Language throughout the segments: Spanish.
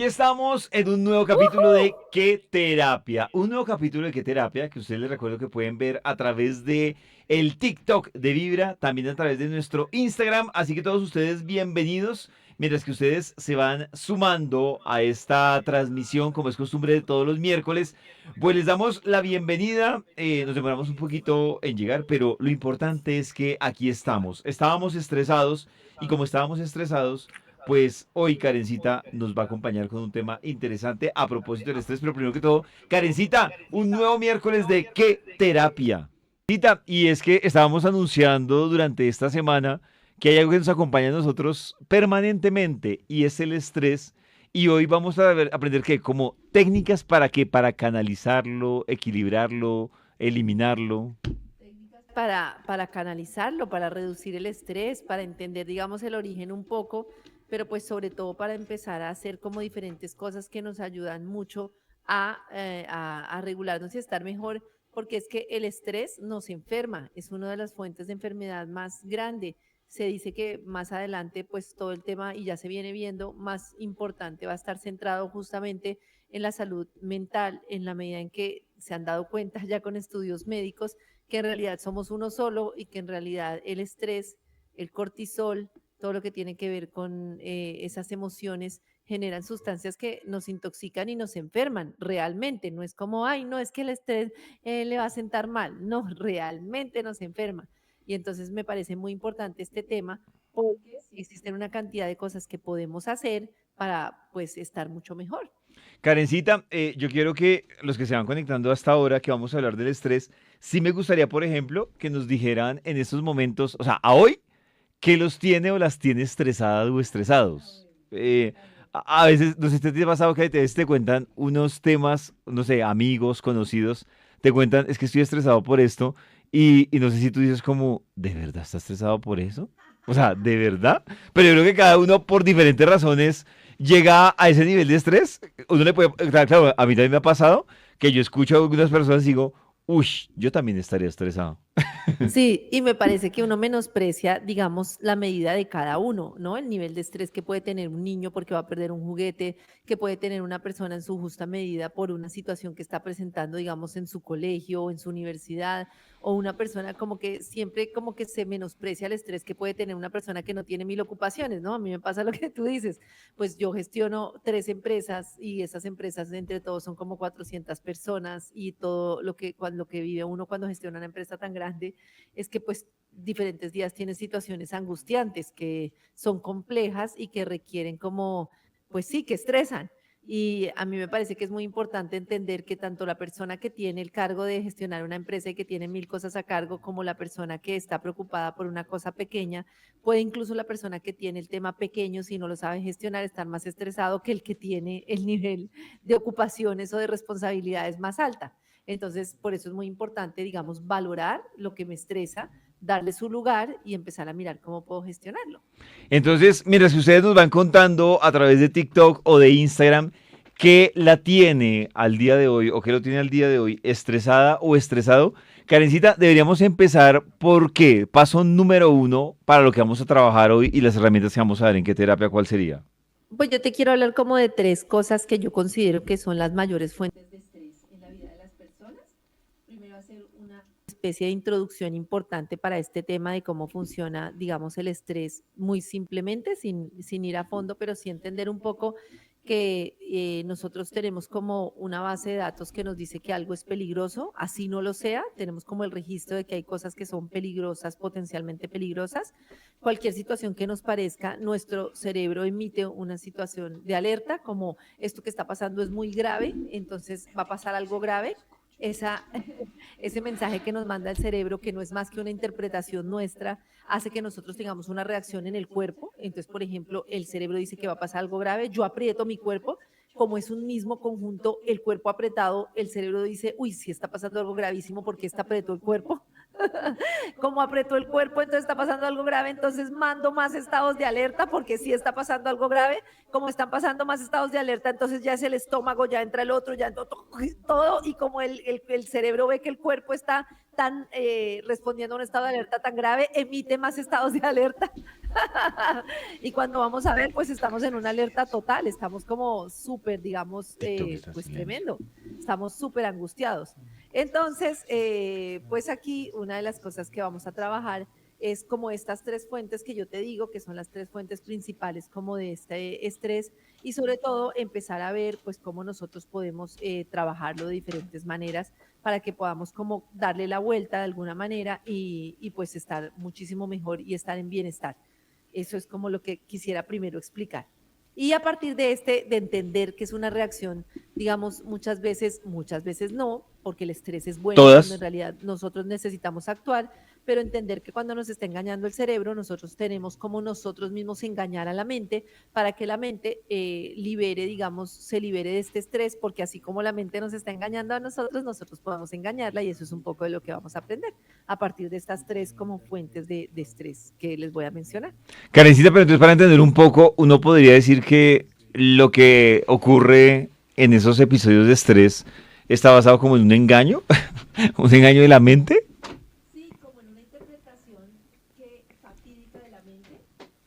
Aquí estamos en un nuevo capítulo de ¿Qué terapia? Un nuevo capítulo de ¿Qué terapia? Que ustedes les recuerdo que pueden ver a través de el TikTok de Vibra, también a través de nuestro Instagram. Así que todos ustedes bienvenidos. Mientras que ustedes se van sumando a esta transmisión, como es costumbre de todos los miércoles, pues les damos la bienvenida. Nos demoramos un poquito en llegar, pero lo importante es que aquí estamos. Estábamos estresados y como estábamos estresados, pues hoy Karencita nos va a acompañar con un tema interesante a propósito del estrés, pero primero que todo, Karencita, un nuevo miércoles de ¿Qué terapia? Y es que estábamos anunciando durante esta semana que hay algo que nos acompaña a nosotros permanentemente y es el estrés. Y hoy vamos a aprender que como técnicas para canalizarlo, equilibrarlo, eliminarlo. Para canalizarlo, para reducir el estrés, para entender, digamos, el origen un poco, pero pues sobre todo para empezar a hacer como diferentes cosas que nos ayudan mucho a regularnos y estar mejor, porque es que el estrés nos enferma, es una de las fuentes de enfermedad más grande. Se dice que más adelante, pues todo el tema, y ya se viene viendo, más importante va a estar centrado justamente en la salud mental, en la medida en que se han dado cuenta ya con estudios médicos que en realidad somos uno solo y que en realidad el estrés, el cortisol, todo lo que tiene que ver con esas emociones generan sustancias que nos intoxican y nos enferman realmente. No es como, ay, no, es que el estrés le va a sentar mal. No, realmente nos enferma. Y entonces me parece muy importante este tema porque sí existen una cantidad de cosas que podemos hacer para pues estar mucho mejor. Karencita, yo quiero que los que se van conectando hasta ahora, que vamos a hablar del estrés, sí me gustaría, por ejemplo, que nos dijeran en estos momentos, o sea, a hoy, ¿qué los tiene o las tiene estresadas o estresados? A veces, no sé si te ha pasado que te cuentan unos temas, no sé, amigos, conocidos, te cuentan, es que estoy estresado por esto, y no sé si tú dices como, ¿de verdad estás estresado por eso? O sea, ¿de verdad? Pero yo creo que cada uno por diferentes razones llega a ese nivel de estrés. Uno le puede, claro, claro, a mí también me ha pasado que yo escucho a algunas personas y digo, uy, yo también estaría estresado. Sí, y me parece que uno menosprecia, digamos, la medida de cada uno, ¿no? El nivel de estrés que puede tener un niño porque va a perder un juguete, que puede tener una persona en su justa medida por una situación que está presentando, digamos, en su colegio o en su universidad, o una persona como que siempre como que se menosprecia el estrés que puede tener una persona que no tiene mil ocupaciones, ¿no? A mí me pasa lo que tú dices, pues yo gestiono 3 empresas y esas empresas entre todos son como 400 personas y todo lo que vive uno cuando gestiona una empresa tan grande es que pues diferentes días tienen situaciones angustiantes que son complejas y que requieren como, pues sí, que estresan. Y a mí me parece que es muy importante entender que tanto la persona que tiene el cargo de gestionar una empresa y que tiene mil cosas a cargo, como la persona que está preocupada por una cosa pequeña, puede incluso la persona que tiene el tema pequeño, si no lo sabe gestionar, estar más estresado que el que tiene el nivel de ocupaciones o de responsabilidades más alta. Entonces, por eso es muy importante, digamos, valorar lo que me estresa, darle su lugar y empezar a mirar cómo puedo gestionarlo. Entonces, mientras que ustedes nos van contando a través de TikTok o de Instagram qué la tiene al día de hoy o qué lo tiene al día de hoy estresada o estresado, Karencita, deberíamos empezar por qué. Paso número uno para lo que vamos a trabajar hoy y las herramientas que vamos a ver en qué terapia, ¿cuál sería? Pues yo te quiero hablar como de 3 cosas que yo considero que son las mayores fuentes de estrés en la vida de las personas. Primero hacer una especie de introducción importante para este tema de cómo funciona, digamos, el estrés muy simplemente, sin ir a fondo, pero sí entender un poco que nosotros tenemos como una base de datos que nos dice que algo es peligroso, así no lo sea, tenemos como el registro de que hay cosas que son peligrosas, potencialmente peligrosas. Cualquier situación que nos parezca, nuestro cerebro emite una situación de alerta, como esto que está pasando es muy grave, entonces va a pasar algo grave. Esa, ese mensaje que nos manda el cerebro, que no es más que una interpretación nuestra, hace que nosotros tengamos una reacción en el cuerpo. Entonces, por ejemplo, el cerebro dice que va a pasar algo grave, yo aprieto mi cuerpo, como es un mismo conjunto, el cuerpo apretado, el cerebro dice, uy, si está pasando algo gravísimo, ¿por qué está apretó el cuerpo? Como apretó el cuerpo, entonces está pasando algo grave, entonces mando más estados de alerta porque sí está pasando algo grave, como están pasando más estados de alerta, entonces ya es el estómago, ya entra el otro, ya todo, y como el cerebro ve que el cuerpo está tan respondiendo a un estado de alerta tan grave, emite más estados de alerta. Y cuando vamos a ver, pues estamos en una alerta total, estamos como súper, digamos, TikTok está en pues silencio. tremendo, estamos súper angustiados. Entonces, pues aquí una de las cosas que vamos a trabajar es como estas tres fuentes que yo te digo, que son las tres fuentes principales como de este estrés y sobre todo empezar a ver pues cómo nosotros podemos trabajarlo de diferentes maneras para que podamos como darle la vuelta de alguna manera y pues estar muchísimo mejor y estar en bienestar. Eso es como lo que quisiera primero explicar. Y a partir de de entender que es una reacción, digamos, muchas veces no, porque el estrés es bueno cuando en Todas. realidad nosotros necesitamos actuar, pero entender que cuando nos está engañando el cerebro, nosotros tenemos como nosotros mismos engañar a la mente para que la mente libere, digamos, se libere de este estrés, porque así como la mente nos está engañando a nosotros, nosotros podemos engañarla y eso es un poco de lo que vamos a aprender a partir de estas tres como fuentes de estrés que les voy a mencionar. Karencita, pero entonces para entender un poco, uno podría decir que lo que ocurre en esos episodios de estrés está basado como en un engaño, un engaño de la mente. Sí, como en una interpretación que fatídica de la mente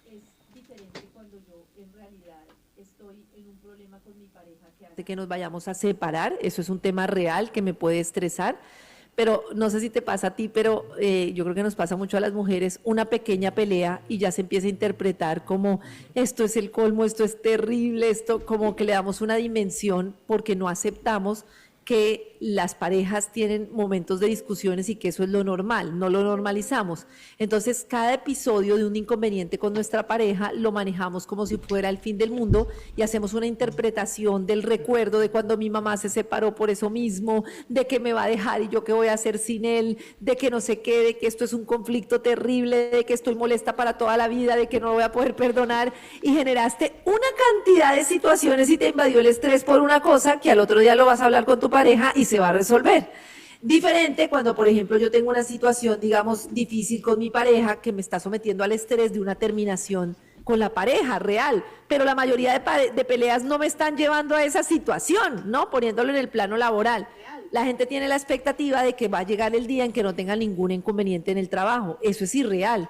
es diferente cuando yo en realidad estoy en un problema con mi pareja que hace que nos vayamos a separar. Eso es un tema real que me puede estresar. Pero no sé si te pasa a ti, pero yo creo que nos pasa mucho a las mujeres una pequeña pelea y ya se empieza a interpretar como esto es el colmo, esto es terrible, esto como que le damos una dimensión porque no aceptamos que las parejas tienen momentos de discusiones y que eso es lo normal, no lo normalizamos. Entonces, cada episodio de un inconveniente con nuestra pareja lo manejamos como si fuera el fin del mundo y hacemos una interpretación del recuerdo de cuando mi mamá se separó por eso mismo, de que me va a dejar y yo qué voy a hacer sin él, de que no sé qué, de que esto es un conflicto terrible, de que estoy molesta para toda la vida, de que no lo voy a poder perdonar y generaste una cantidad de situaciones y te invadió el estrés por una cosa que al otro día lo vas a hablar con tu pareja y se va a resolver. Diferente cuando, por ejemplo, yo tengo una situación, digamos, difícil con mi pareja que me está sometiendo al estrés de una terminación con la pareja real, pero la mayoría de peleas no me están llevando a esa situación, ¿no? Poniéndolo en el plano laboral. La gente tiene la expectativa de que va a llegar el día en que no tenga ningún inconveniente en el trabajo. Eso es irreal.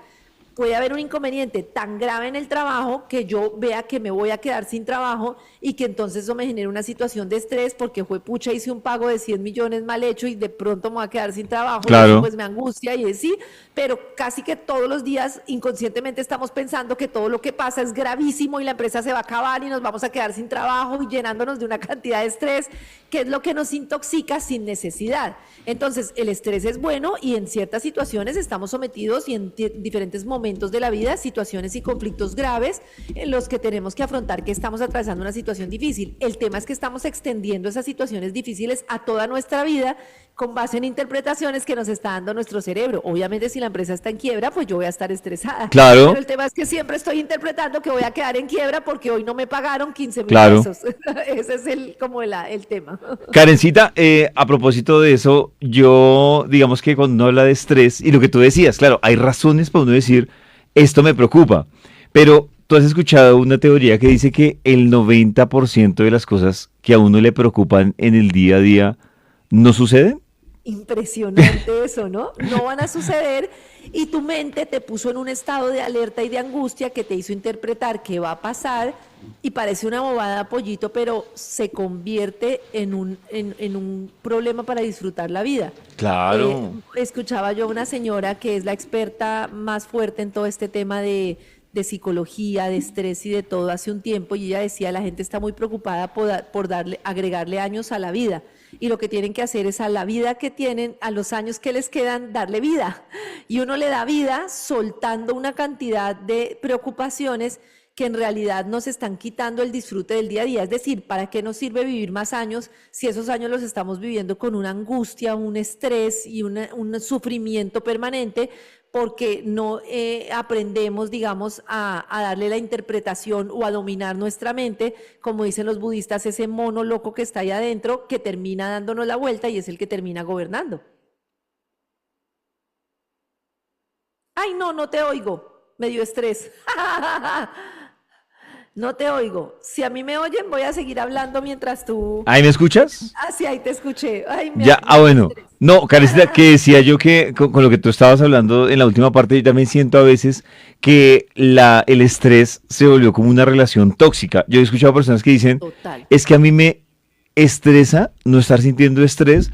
Puede haber un inconveniente tan grave en el trabajo que yo vea que me voy a quedar sin trabajo y que entonces eso me genere una situación de estrés porque fue pucha, hice un pago de 100 millones mal hecho y de pronto me voy a quedar sin trabajo y eso Claro. pues me angustia y es sí, pero casi que todos los días inconscientemente estamos pensando que todo lo que pasa es gravísimo y la empresa se va a acabar y nos vamos a quedar sin trabajo y llenándonos de una cantidad de estrés que es lo que nos intoxica sin necesidad. Entonces el estrés es bueno y en ciertas situaciones estamos sometidos y en diferentes momentos de la vida, situaciones y conflictos graves en los que tenemos que afrontar que estamos atravesando una situación difícil. El tema es que estamos extendiendo esas situaciones difíciles a toda nuestra vida con base en interpretaciones que nos está dando nuestro cerebro. Obviamente si la empresa está en quiebra, pues yo voy a estar estresada. Pero Claro, el tema es que siempre estoy interpretando que voy a quedar en quiebra porque hoy no me pagaron 15.000 claro. pesos. Ese es como el tema. Karencita, a propósito de eso, yo, digamos que cuando uno habla de estrés, y lo que tú decías, claro, hay razones para uno decir, esto me preocupa, pero tú has escuchado una teoría que dice que el 90% de las cosas que a uno le preocupan en el día a día no suceden. Impresionante eso, ¿no? No van a suceder y tu mente te puso en un estado de alerta y de angustia que te hizo interpretar qué va a pasar y parece una bobada, pollito, pero se convierte en un problema para disfrutar la vida. Claro. Escuchaba yo a una señora que es la experta más fuerte en todo este tema de psicología, de estrés y de todo hace un tiempo y ella decía la gente está muy preocupada por darle, agregarle años a la vida y lo que tienen que hacer es a la vida que tienen, a los años que les quedan, darle vida. Y uno le da vida soltando una cantidad de preocupaciones que en realidad nos están quitando el disfrute del día a día. Es decir, ¿para qué nos sirve vivir más años si esos años los estamos viviendo con una angustia, un estrés y un sufrimiento permanente? Porque no aprendemos, digamos, a darle la interpretación o a dominar nuestra mente, como dicen los budistas, ese mono loco que está ahí adentro, que termina dándonos la vuelta y es el que termina gobernando. Ay, no, no te oigo, me dio estrés. No te oigo. Si a mí me oyen, voy a seguir hablando mientras tú... ¿Ahí me escuchas? Ah, sí, ahí te escuché. Ay, Ya, me da bueno. estrés. No, Karencita, que decía yo que con lo que tú estabas hablando en la última parte, yo también siento a veces que el estrés se volvió como una relación tóxica. Yo he escuchado personas que dicen, Total. es que a mí me estresa no estar sintiendo estrés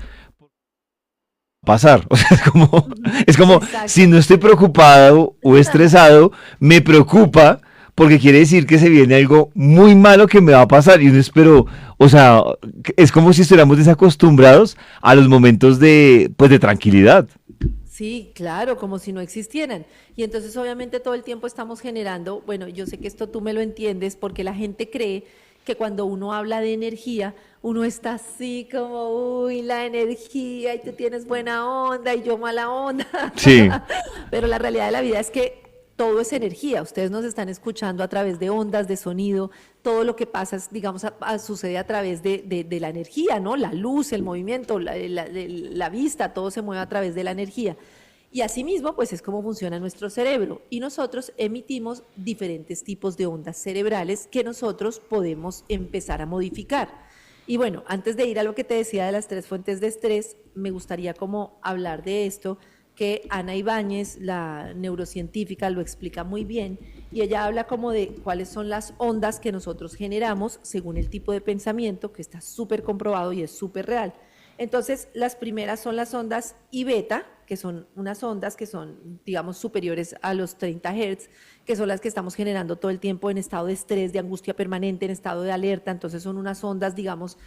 pasar. O sea, Ujú. es como si Exacto. no estoy preocupado o estresado, me preocupa porque quiere decir que se viene algo muy malo que me va a pasar. Y uno espero, o sea, es como si estuviéramos desacostumbrados a los momentos de, pues, de tranquilidad. Sí, claro, como si no existieran. Y entonces obviamente todo el tiempo estamos generando, bueno, yo sé que esto tú me lo entiendes porque la gente cree que cuando uno habla de energía, uno está así como, uy, la energía, y tú tienes buena onda y yo mala onda. Sí. Pero la realidad de la vida es que todo es energía. Ustedes nos están escuchando a través de ondas, de sonido, todo lo que pasa, digamos, sucede a través de la energía, ¿no? La luz, el movimiento, la vista, todo se mueve a través de la energía. Y asimismo, pues es como funciona nuestro cerebro. Y nosotros emitimos diferentes tipos de ondas cerebrales que nosotros podemos empezar a modificar. Y bueno, antes de ir a lo que te decía de las tres fuentes de estrés, me gustaría como hablar de esto, que Ana Ibáñez, la neurocientífica, lo explica muy bien, y ella habla como de cuáles son las ondas que nosotros generamos según el tipo de pensamiento, que está súper comprobado y es súper real. Entonces, las primeras son las ondas I beta, que son unas ondas que son, digamos, superiores a los 30 Hz, que son las que estamos generando todo el tiempo en estado de estrés, de angustia permanente, en estado de alerta. Entonces, son unas ondas, digamos,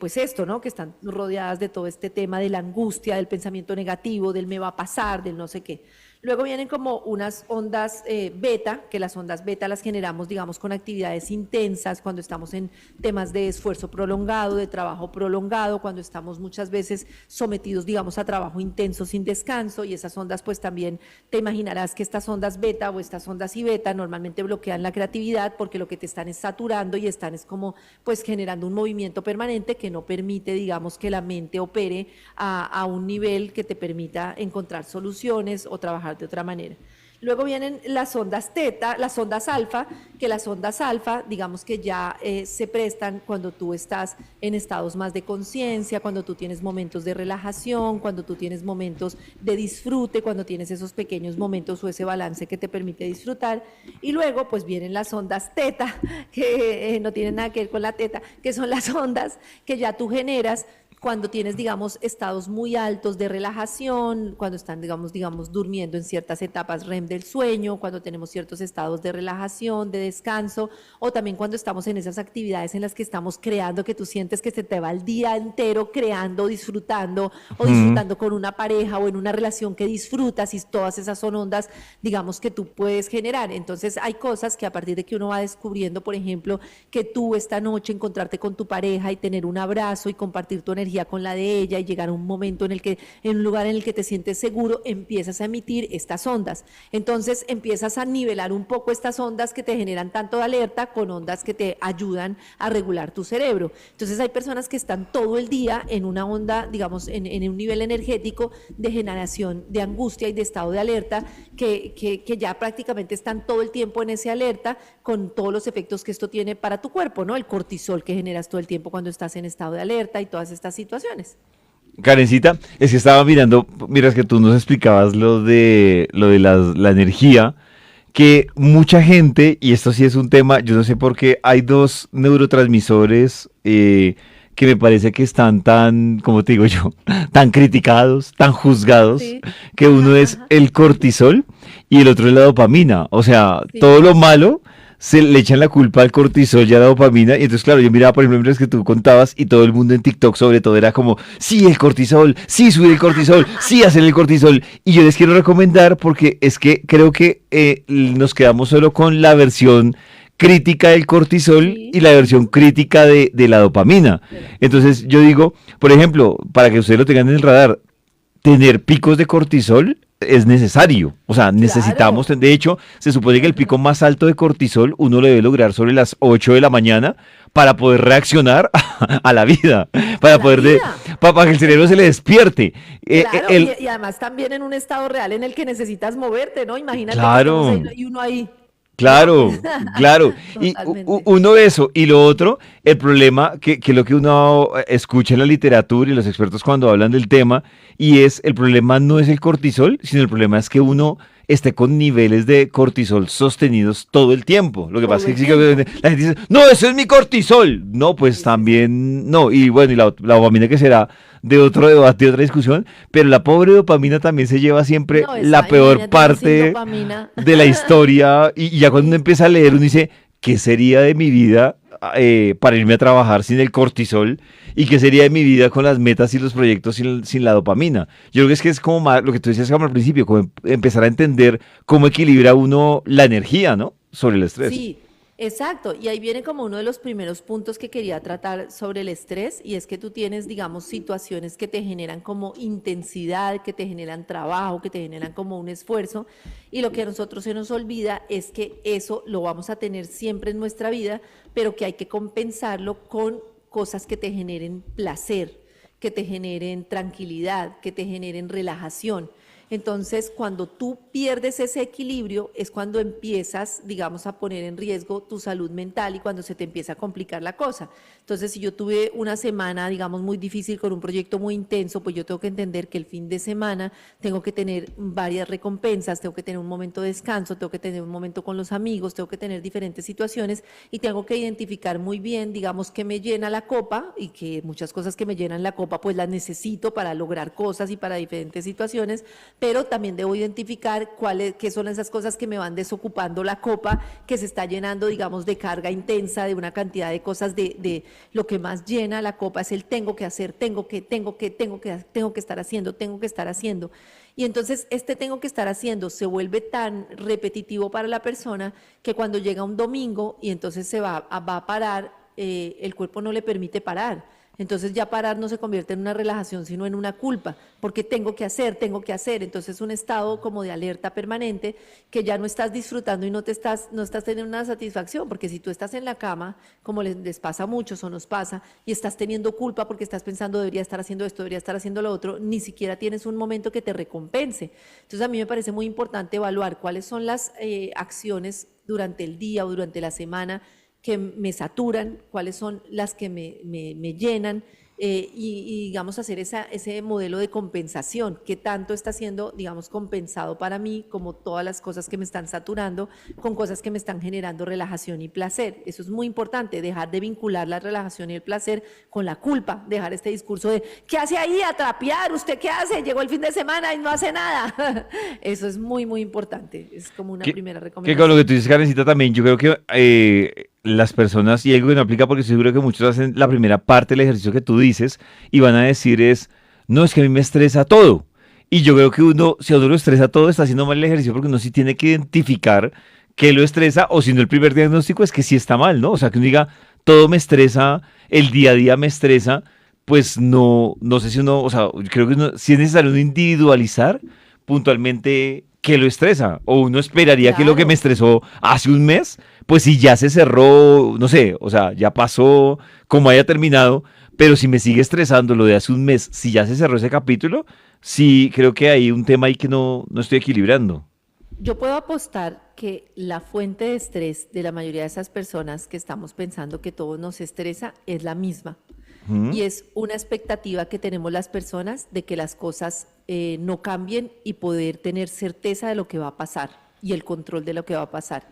pues esto, ¿no? Que están rodeadas de todo este tema de la angustia, del pensamiento negativo, del me va a pasar, del no sé qué. Luego vienen como unas ondas beta, que las ondas beta las generamos, digamos, con actividades intensas, cuando estamos en temas de esfuerzo prolongado, de trabajo prolongado, cuando estamos muchas veces sometidos, digamos, a trabajo intenso sin descanso, y esas ondas, pues también te imaginarás que estas ondas beta o estas ondas y beta normalmente bloquean la creatividad porque lo que te están es saturando y están es como, pues, generando un movimiento permanente que no permite, digamos, que la mente opere a un nivel que te permita encontrar soluciones o trabajar de otra manera. Luego vienen las ondas teta, las ondas alfa, que las ondas alfa, digamos que ya se prestan cuando tú estás en estados más de conciencia, cuando tú tienes momentos de relajación, cuando tú tienes momentos de disfrute, cuando tienes esos pequeños momentos o ese balance que te permite disfrutar. Y luego pues vienen las ondas teta, que no tienen nada que ver con la teta, que son las ondas que ya tú generas cuando tienes, digamos, estados muy altos de relajación, cuando están, digamos, durmiendo en ciertas etapas REM del sueño, cuando tenemos ciertos estados de relajación, de descanso, o también cuando estamos en esas actividades en las que estamos creando, que tú sientes que se te va el día entero creando, disfrutando, o Mm. disfrutando con una pareja o en una relación que disfrutas, y todas esas son ondas, digamos, que tú puedes generar. Entonces hay cosas que a partir de que uno va descubriendo, por ejemplo, que tú esta noche encontrarte con tu pareja y tener un abrazo y compartir tu energía con la de ella y llegar a un momento en el que, en un lugar en el que te sientes seguro, empiezas a emitir estas ondas. Entonces empiezas a nivelar un poco estas ondas que te generan tanto de alerta con ondas que te ayudan a regular tu cerebro. Entonces hay personas que están todo el día en una onda, digamos, en un nivel energético de generación de angustia y de estado de alerta, que ya prácticamente están todo el tiempo en ese alerta con todos los efectos que esto tiene para tu cuerpo, ¿no? El cortisol que generas todo el tiempo cuando estás en estado de alerta y todas estas situaciones. Karencita, es que estaba mirando, miras que tú nos explicabas la energía, que mucha gente, y esto sí es un tema, yo no sé por qué, hay dos neurotransmisores que me parece que están tan, como te digo yo, tan criticados, tan juzgados, Sí, que uno ajá, es ajá, el cortisol y el otro es la dopamina. O sea, todo sí, lo malo se le echan la culpa al cortisol y a la dopamina. Y entonces, claro, yo miraba, por ejemplo, mientras que tú contabas y todo el mundo en TikTok sobre todo era como, sí, el cortisol, sí, subir el cortisol, sí, hacer el cortisol. Y yo les quiero recomendar porque es que creo que nos quedamos solo con la versión crítica del cortisol y sí, la versión ujú, crítica de la dopamina. Entonces yo digo, por ejemplo, para que ustedes lo tengan en el radar, tener picos de cortisol es necesario. O sea, necesitamos, claro, de hecho, se supone que el pico ajá, más alto de cortisol uno lo debe lograr sobre las 8 de la mañana para poder reaccionar a la vida, a para la poder vida. para que el cerebro se le despierte. Claro, El, y además también en un estado real en el que necesitas moverte, ¿no? Imagínate que estamos ahí claro, y uno ahí. ¿no? Claro, claro. Y Totalmente. uno eso. Y lo otro, el problema que lo que uno escucha en la literatura y los expertos cuando hablan del tema, y es el problema no es el cortisol, sino el problema es que uno esté con niveles de cortisol sostenidos todo el tiempo. Lo que pasa Todo es que el sí que tiempo. la gente dice, no, eso es mi cortisol. No, pues Sí, sí, sí. también no. Y bueno, y la dopamina que será de otro debate, de otra discusión, pero la pobre dopamina también se lleva siempre No, la esa, peor imagínate uno sin parte dopamina. de la historia y ya cuando uno Sí. empieza a leer uno dice, ¿qué sería de mi vida para irme a trabajar sin el cortisol? ¿Y qué sería de mi vida con las metas y los proyectos sin la dopamina? Yo creo que es como lo que tú decías como al principio, como empezar a entender cómo equilibra uno la energía, ¿no? Sobre el estrés. Sí, exacto. Y ahí viene como uno de los primeros puntos que quería tratar sobre el estrés, y es que tú tienes, digamos, situaciones que te generan como intensidad, que te generan trabajo, que te generan como un esfuerzo, y lo que a nosotros se nos olvida es que eso lo vamos a tener siempre en nuestra vida, pero que hay que compensarlo con cosas que te generen placer, que te generen tranquilidad, que te generen relajación. Entonces, cuando tú pierdes ese equilibrio, es cuando empiezas, digamos, a poner en riesgo tu salud mental y cuando se te empieza a complicar la cosa. Entonces, si yo tuve una semana, digamos, muy difícil con un proyecto muy intenso, pues yo tengo que entender que el fin de semana tengo que tener varias recompensas, tengo que tener un momento de descanso, tengo que tener un momento con los amigos, tengo que tener diferentes situaciones y tengo que identificar muy bien, digamos, qué me llena la copa y que muchas cosas que me llenan la copa, pues las necesito para lograr cosas y para diferentes situaciones, pero también debo identificar qué son esas cosas que me van desocupando la copa, que se está llenando, digamos, de carga intensa, de una cantidad de cosas, de lo que más llena la copa es el tengo que hacer, tengo que estar haciendo, tengo que estar haciendo. Y entonces este tengo que estar haciendo se vuelve tan repetitivo para la persona que cuando llega un domingo y entonces va a parar, el cuerpo no le permite parar. Entonces ya parar no se convierte en una relajación, sino en una culpa, porque tengo que hacer, tengo que hacer. Entonces un estado como de alerta permanente que ya no estás disfrutando y no estás teniendo una satisfacción, porque si tú estás en la cama, como les pasa a muchos o nos pasa, y estás teniendo culpa porque estás pensando debería estar haciendo esto, debería estar haciendo lo otro, ni siquiera tienes un momento que te recompense. Entonces a mí me parece muy importante evaluar cuáles son las acciones durante el día o durante la semana que me saturan, cuáles son las que me llenan, digamos hacer ese modelo de compensación, qué tanto está siendo, digamos, compensado para mí, como todas las cosas que me están saturando, con cosas que me están generando relajación y placer. Eso es muy importante, dejar de vincular la relajación y el placer con la culpa, dejar este discurso de, ¿qué hace ahí a trapear? ¿Usted qué hace? Llegó el fin de semana y no hace nada. Eso es muy, muy importante, es como una Que, primera que con lo que recomendación. tú dices, Karencita, también yo creo que las personas, y algo que no aplica porque estoy seguro que muchos hacen la primera parte del ejercicio que tú dices y van a decir es, no, es que a mí me estresa todo. Y yo creo que uno, si a uno lo estresa todo, está haciendo mal el ejercicio porque uno sí tiene que identificar qué lo estresa, o si no, el primer diagnóstico es que sí está mal, ¿no? O sea, que uno diga, todo me estresa, el día a día me estresa, pues no, no sé si uno, o sea, yo creo que si es necesario uno individualizar puntualmente qué lo estresa. O uno esperaría que lo que me Claro. estresó hace un mes, pues si ya se cerró, no sé, o sea, ya pasó, como haya terminado, pero si me sigue estresando lo de hace un mes, si ya se cerró ese capítulo, sí creo que hay un tema ahí que no estoy equilibrando. Yo puedo apostar que la fuente de estrés de la mayoría de esas personas que estamos pensando que todo nos estresa es la misma. ¿Mm? Y es una expectativa que tenemos las personas de que las cosas no cambien y poder tener certeza de lo que va a pasar y el control de lo que va a pasar.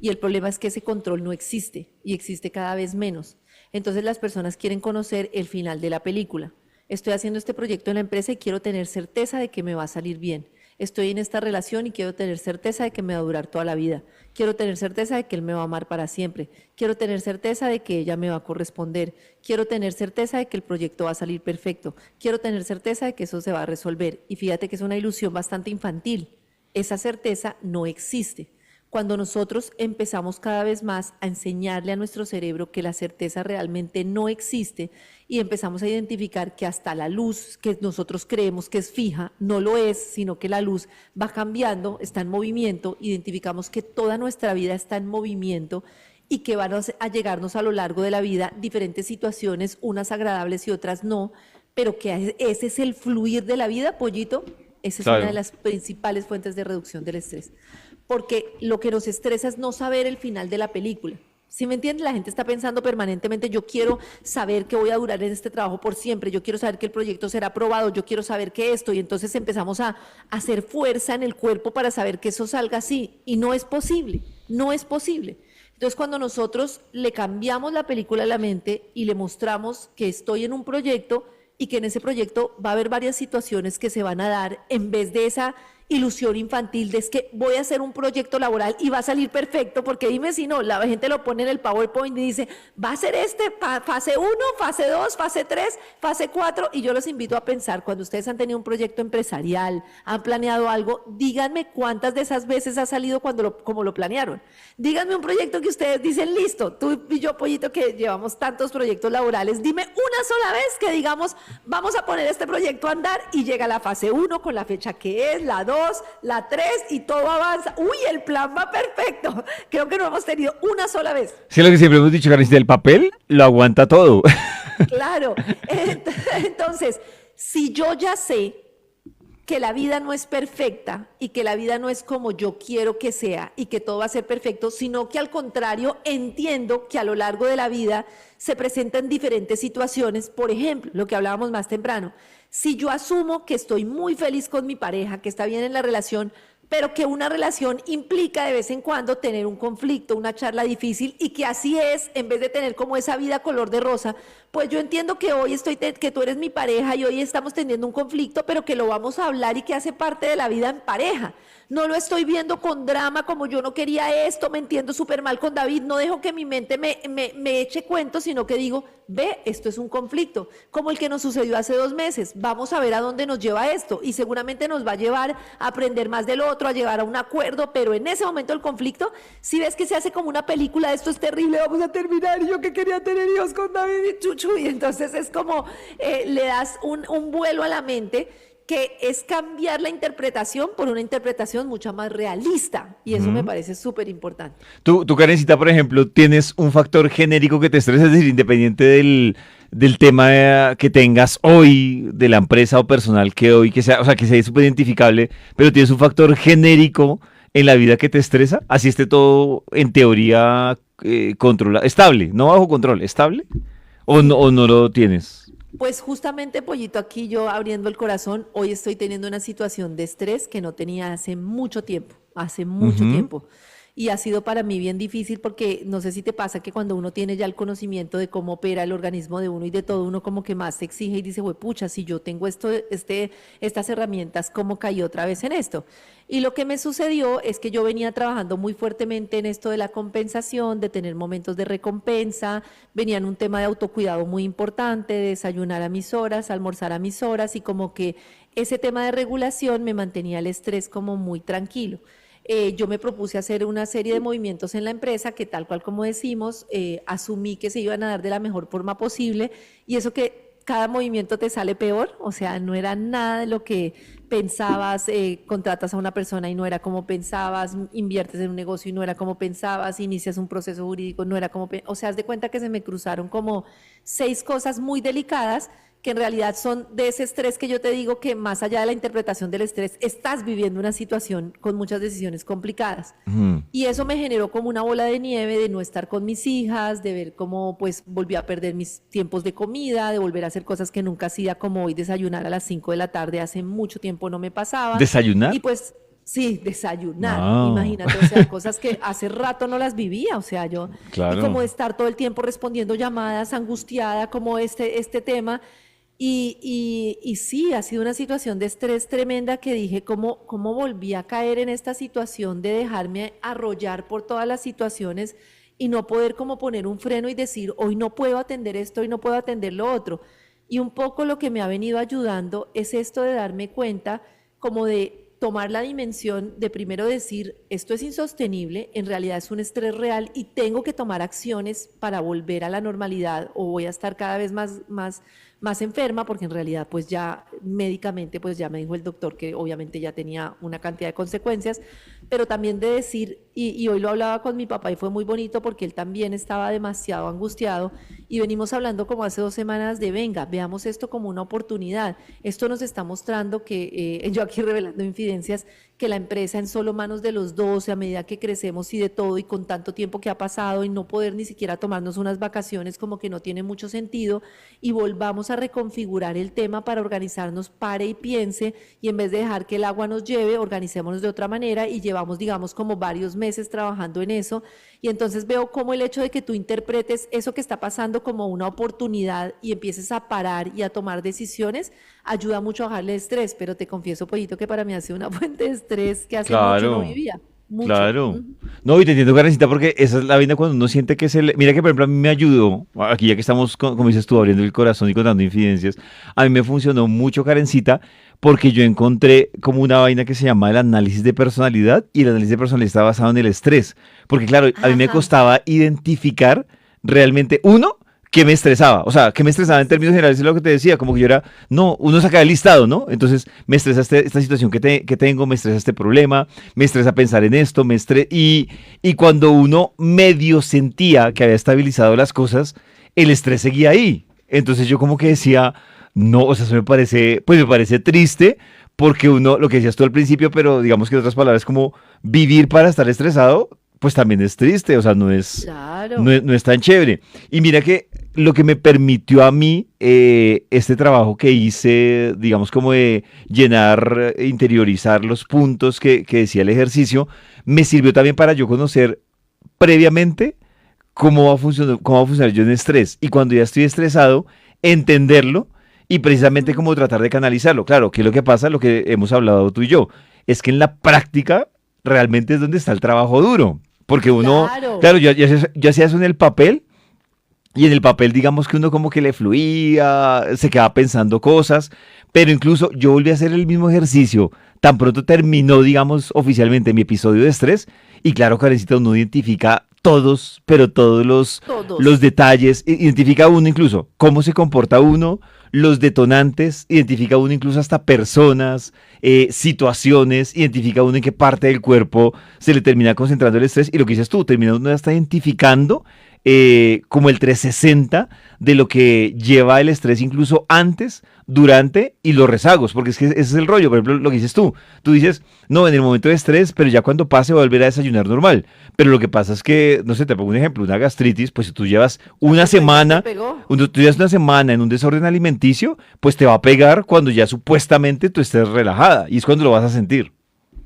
Y el problema es que ese control no existe y existe cada vez menos. Entonces las personas quieren conocer el final de la película. Estoy haciendo este proyecto en la empresa y quiero tener certeza de que me va a salir bien. Estoy en esta relación y quiero tener certeza de que me va a durar toda la vida. Quiero tener certeza de que él me va a amar para siempre. Quiero tener certeza de que ella me va a corresponder. Quiero tener certeza de que el proyecto va a salir perfecto. Quiero tener certeza de que eso se va a resolver. Y fíjate que es una ilusión bastante infantil. Esa certeza no existe. Cuando nosotros empezamos cada vez más a enseñarle a nuestro cerebro que la certeza realmente no existe y empezamos a identificar que hasta la luz que nosotros creemos que es fija, no lo es, sino que la luz va cambiando, está en movimiento, identificamos que toda nuestra vida está en movimiento y que van a llegarnos a lo largo de la vida diferentes situaciones, unas agradables y otras no, pero que ese es el fluir de la vida, Pollito, esa es una de Claro. las principales fuentes de reducción del estrés. porque lo que nos estresa es no saber el final de la película. ¿Sí me entiendes? La gente está pensando permanentemente, yo quiero saber que voy a durar en este trabajo por siempre, yo quiero saber que el proyecto será aprobado, yo quiero saber que esto, y entonces empezamos a hacer fuerza en el cuerpo para saber que eso salga así, y no es posible, no es posible. Entonces, cuando nosotros le cambiamos la película a la mente y le mostramos que estoy en un proyecto y que en ese proyecto va a haber varias situaciones que se van a dar en vez de esa ilusión infantil de es que voy a hacer un proyecto laboral y va a salir perfecto, porque dime si no, la gente lo pone en el PowerPoint y dice, va a ser fase 1, fase 2, fase 3, fase 4, y yo los invito a pensar, cuando ustedes han tenido un proyecto empresarial, han planeado algo, díganme cuántas de esas veces ha salido como lo planearon. Díganme un proyecto que ustedes dicen, listo, tú y yo, Pollito, que llevamos tantos proyectos laborales, dime una sola vez que digamos, vamos a poner este proyecto a andar y llega la fase 1 con la fecha que es, la 2, la 3 y todo avanza. Uy, el plan va perfecto. Creo que no hemos tenido una sola vez. Sí, lo que siempre hemos dicho, Karencita, el papel lo aguanta todo. Claro. Entonces, si yo ya sé que la vida no es perfecta y que la vida no es como yo quiero que sea y que todo va a ser perfecto, sino que al contrario entiendo que a lo largo de la vida se presentan diferentes situaciones. Por ejemplo, lo que hablábamos más temprano, si yo asumo que estoy muy feliz con mi pareja, que está bien en la relación, pero que una relación implica de vez en cuando tener un conflicto, una charla difícil, y que así es, en vez de tener como esa vida color de rosa, pues yo entiendo que hoy que tú eres mi pareja y hoy estamos teniendo un conflicto, pero que lo vamos a hablar y que hace parte de la vida en pareja. No lo estoy viendo con drama, como yo no quería esto, me entiendo súper mal con David, no dejo que mi mente me eche cuentos, sino que digo, ve, esto es un conflicto, como el que nos sucedió hace 2 meses, vamos a ver a dónde nos lleva esto, y seguramente nos va a llevar a aprender más del otro, a llegar a un acuerdo, pero en ese momento el conflicto, si ves que se hace como una película, esto es terrible, vamos a terminar, y yo que quería tener hijos con David y Chuchu, y entonces es como le das un vuelo a la mente, que es cambiar la interpretación por una interpretación mucho más realista, y eso me parece súper importante. Tú, Karencita, por ejemplo, tienes un factor genérico que te estresa, es decir, independiente del tema que tengas hoy, de la empresa o personal que hoy, que sea, o sea, que sea súper identificable, pero tienes un factor genérico en la vida que te estresa, así esté todo en teoría controlado, estable, no bajo control, estable, Sí. o no lo tienes. Pues justamente, Pollito, aquí yo abriendo el corazón, hoy estoy teniendo una situación de estrés que no tenía hace mucho tiempo, hace mucho Ujú. tiempo. Y ha sido para mí bien difícil porque no sé si te pasa que cuando uno tiene ya el conocimiento de cómo opera el organismo de uno y de todo, uno como que más se exige y dice, güey, pucha, si yo tengo estas herramientas, ¿cómo caí otra vez en esto? Y lo que me sucedió es que yo venía trabajando muy fuertemente en esto de la compensación, de tener momentos de recompensa, venía en un tema de autocuidado muy importante, de desayunar a mis horas, almorzar a mis horas, y como que ese tema de regulación me mantenía el estrés como muy tranquilo. Yo me propuse hacer una serie de movimientos en la empresa que, tal cual como decimos, asumí que se iban a dar de la mejor forma posible, y eso que cada movimiento te sale peor, o sea, no era nada de lo que pensabas, contratas a una persona y no era como pensabas, inviertes en un negocio y no era como pensabas, inicias un proceso jurídico, no era como, o sea, haz de cuenta que se me cruzaron como 6 cosas muy delicadas que en realidad son de ese estrés que yo te digo, que más allá de la interpretación del estrés, estás viviendo una situación con muchas decisiones complicadas. Ujú. Y eso me generó como una bola de nieve de no estar con mis hijas, de ver cómo pues volví a perder mis tiempos de comida, de volver a hacer cosas que nunca hacía, como hoy desayunar a las 5 de la tarde, hace mucho tiempo no me pasaba. ¿Desayunar? Y pues sí, desayunar, No, imagínate, o sea, cosas que hace rato no las vivía, o sea, yo, y claro. como estar todo el tiempo respondiendo llamadas, angustiada, como este tema. Y sí, ha sido una situación de estrés tremenda, que dije, ¿cómo volví a caer en esta situación de dejarme arrollar por todas las situaciones y no poder como poner un freno y decir, hoy no puedo atender esto, hoy no puedo atender lo otro? Y un poco lo que me ha venido ayudando es esto de darme cuenta como de tomar la dimensión de primero decir, esto es insostenible, en realidad es un estrés real y tengo que tomar acciones para volver a la normalidad, o voy a estar cada vez más enferma, porque en realidad pues ya médicamente pues ya me dijo el doctor que obviamente ya tenía una cantidad de consecuencias, pero también de decir, y hoy lo hablaba con mi papá y fue muy bonito porque él también estaba demasiado angustiado y venimos hablando como hace 2 semanas de, venga, veamos esto como una oportunidad. Esto nos está mostrando que, yo aquí revelando infidencias, que la empresa en solo manos de los dos, a medida que crecemos y de todo, y con tanto tiempo que ha pasado, y no poder ni siquiera tomarnos unas vacaciones, como que no tiene mucho sentido, y volvamos a reconfigurar el tema para organizarnos, pare y piense, y en vez de dejar que el agua nos lleve, organicémonos de otra manera, y llevamos, digamos, como varios meses trabajando en eso, y entonces veo como el hecho de que tú interpretes eso que está pasando como una oportunidad y empieces a parar y a tomar decisiones, ayuda mucho a bajarle el estrés, pero te confieso, Pollito, que para mí ha sido una fuente de estrés que hace mucho no Claro. vivía, mucho. Claro. No, y te entiendo, Karencita, porque esa es la vaina cuando uno siente que se le... Mira que, por ejemplo, a mí me ayudó, aquí ya que estamos, como dices tú, abriendo el corazón y contando infidencias, a mí me funcionó mucho, Karencita, porque yo encontré como una vaina que se llama el análisis de personalidad, y el análisis de personalidad está basado en el estrés. Porque, claro, a mí me Ajá, costaba identificar realmente, uno, que me estresaba. O sea, que me estresaba en términos generales, es lo que te decía, como que yo era, no, uno saca el listado, ¿no? Entonces, me estresa esta situación que tengo, me estresa este problema, me estresa pensar en esto, y cuando uno medio sentía que había estabilizado las cosas, el estrés seguía ahí. Entonces yo como que decía, no, o sea, eso me parece, pues me parece triste, porque uno, lo que decías tú al principio, pero digamos que en otras palabras, como vivir para estar estresado, pues también es triste, o sea, claro. no es tan chévere. Y mira que lo que me permitió a mí este trabajo que hice, digamos como de llenar, interiorizar los puntos que decía el ejercicio, me sirvió también para yo conocer previamente cómo va a funcionar yo en estrés. Y cuando ya estoy estresado, entenderlo y precisamente como tratar de canalizarlo. Claro, ¿qué es lo que pasa? Lo que hemos hablado tú y yo, es que en la práctica realmente es donde está el trabajo duro. Porque uno, Claro. claro, yo hacía eso en el papel, y en el papel, digamos que uno como que le fluía, se quedaba pensando cosas, pero incluso yo volví a hacer el mismo ejercicio. Tan pronto terminó, digamos, oficialmente mi episodio de estrés. Y claro, Karencita, uno identifica todos, pero todos los Todos. detalles. Identifica uno incluso cómo se comporta uno, los detonantes, identifica uno incluso hasta personas, situaciones, identifica uno en qué parte del cuerpo se le termina concentrando el estrés. Y lo que dices tú, termina uno hasta identificando como el 360 de lo que lleva el estrés incluso antes, durante y los rezagos, porque es que ese es el rollo, por ejemplo, lo que dices tú dices, no, en el momento de estrés, pero ya cuando pase va a volver a desayunar normal, pero lo que pasa es que, no sé, te pongo un ejemplo, una gastritis, pues si tú llevas una Ya te semana, pegó. tú llevas una semana en un desorden alimenticio, pues te va a pegar cuando ya supuestamente tú estés relajada, y es cuando lo vas a sentir.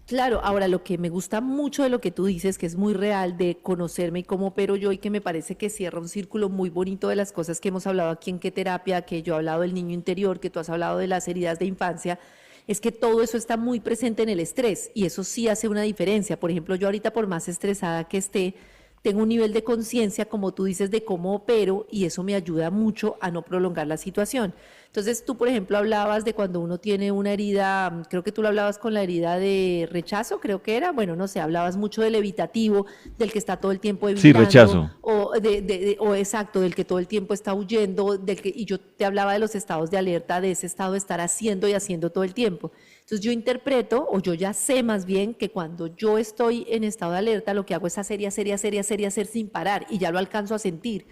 Claro, ahora lo que me gusta mucho de lo que tú dices, que es muy real, de conocerme y cómo opero yo, y que me parece que cierra un círculo muy bonito de las cosas que hemos hablado aquí en Qué Terapia, que yo he hablado del niño interior, que tú has hablado de las heridas de infancia, es que todo eso está muy presente en el estrés y eso sí hace una diferencia. Por ejemplo, yo ahorita por más estresada que esté, tengo un nivel de conciencia, como tú dices, de cómo opero y eso me ayuda mucho a no prolongar la situación. Entonces, tú, por ejemplo, hablabas de cuando uno tiene una herida, creo que tú lo hablabas con la herida de rechazo, creo que era, bueno, no sé, hablabas mucho del evitativo, del que está todo el tiempo Sí, evitando, rechazo. o exacto, del que todo el tiempo está huyendo, y yo te hablaba de los estados de alerta, de ese estado de estar haciendo y haciendo todo el tiempo. Entonces yo interpreto, o yo ya sé más bien, que cuando yo estoy en estado de alerta, lo que hago es hacer y hacer y hacer y hacer y hacer sin parar, y ya lo alcanzo a sentir.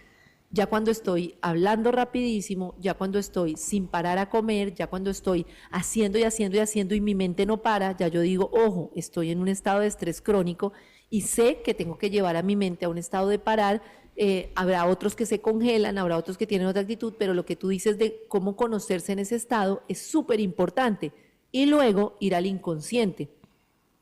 Ya cuando estoy hablando rapidísimo, ya cuando estoy sin parar a comer, ya cuando estoy haciendo y haciendo y haciendo y mi mente no para, ya yo digo, ojo, estoy en un estado de estrés crónico y sé que tengo que llevar a mi mente a un estado de parar. Habrá otros que se congelan, habrá otros que tienen otra actitud, pero lo que tú dices de cómo conocerse en ese estado es súper importante. Y luego ir al inconsciente,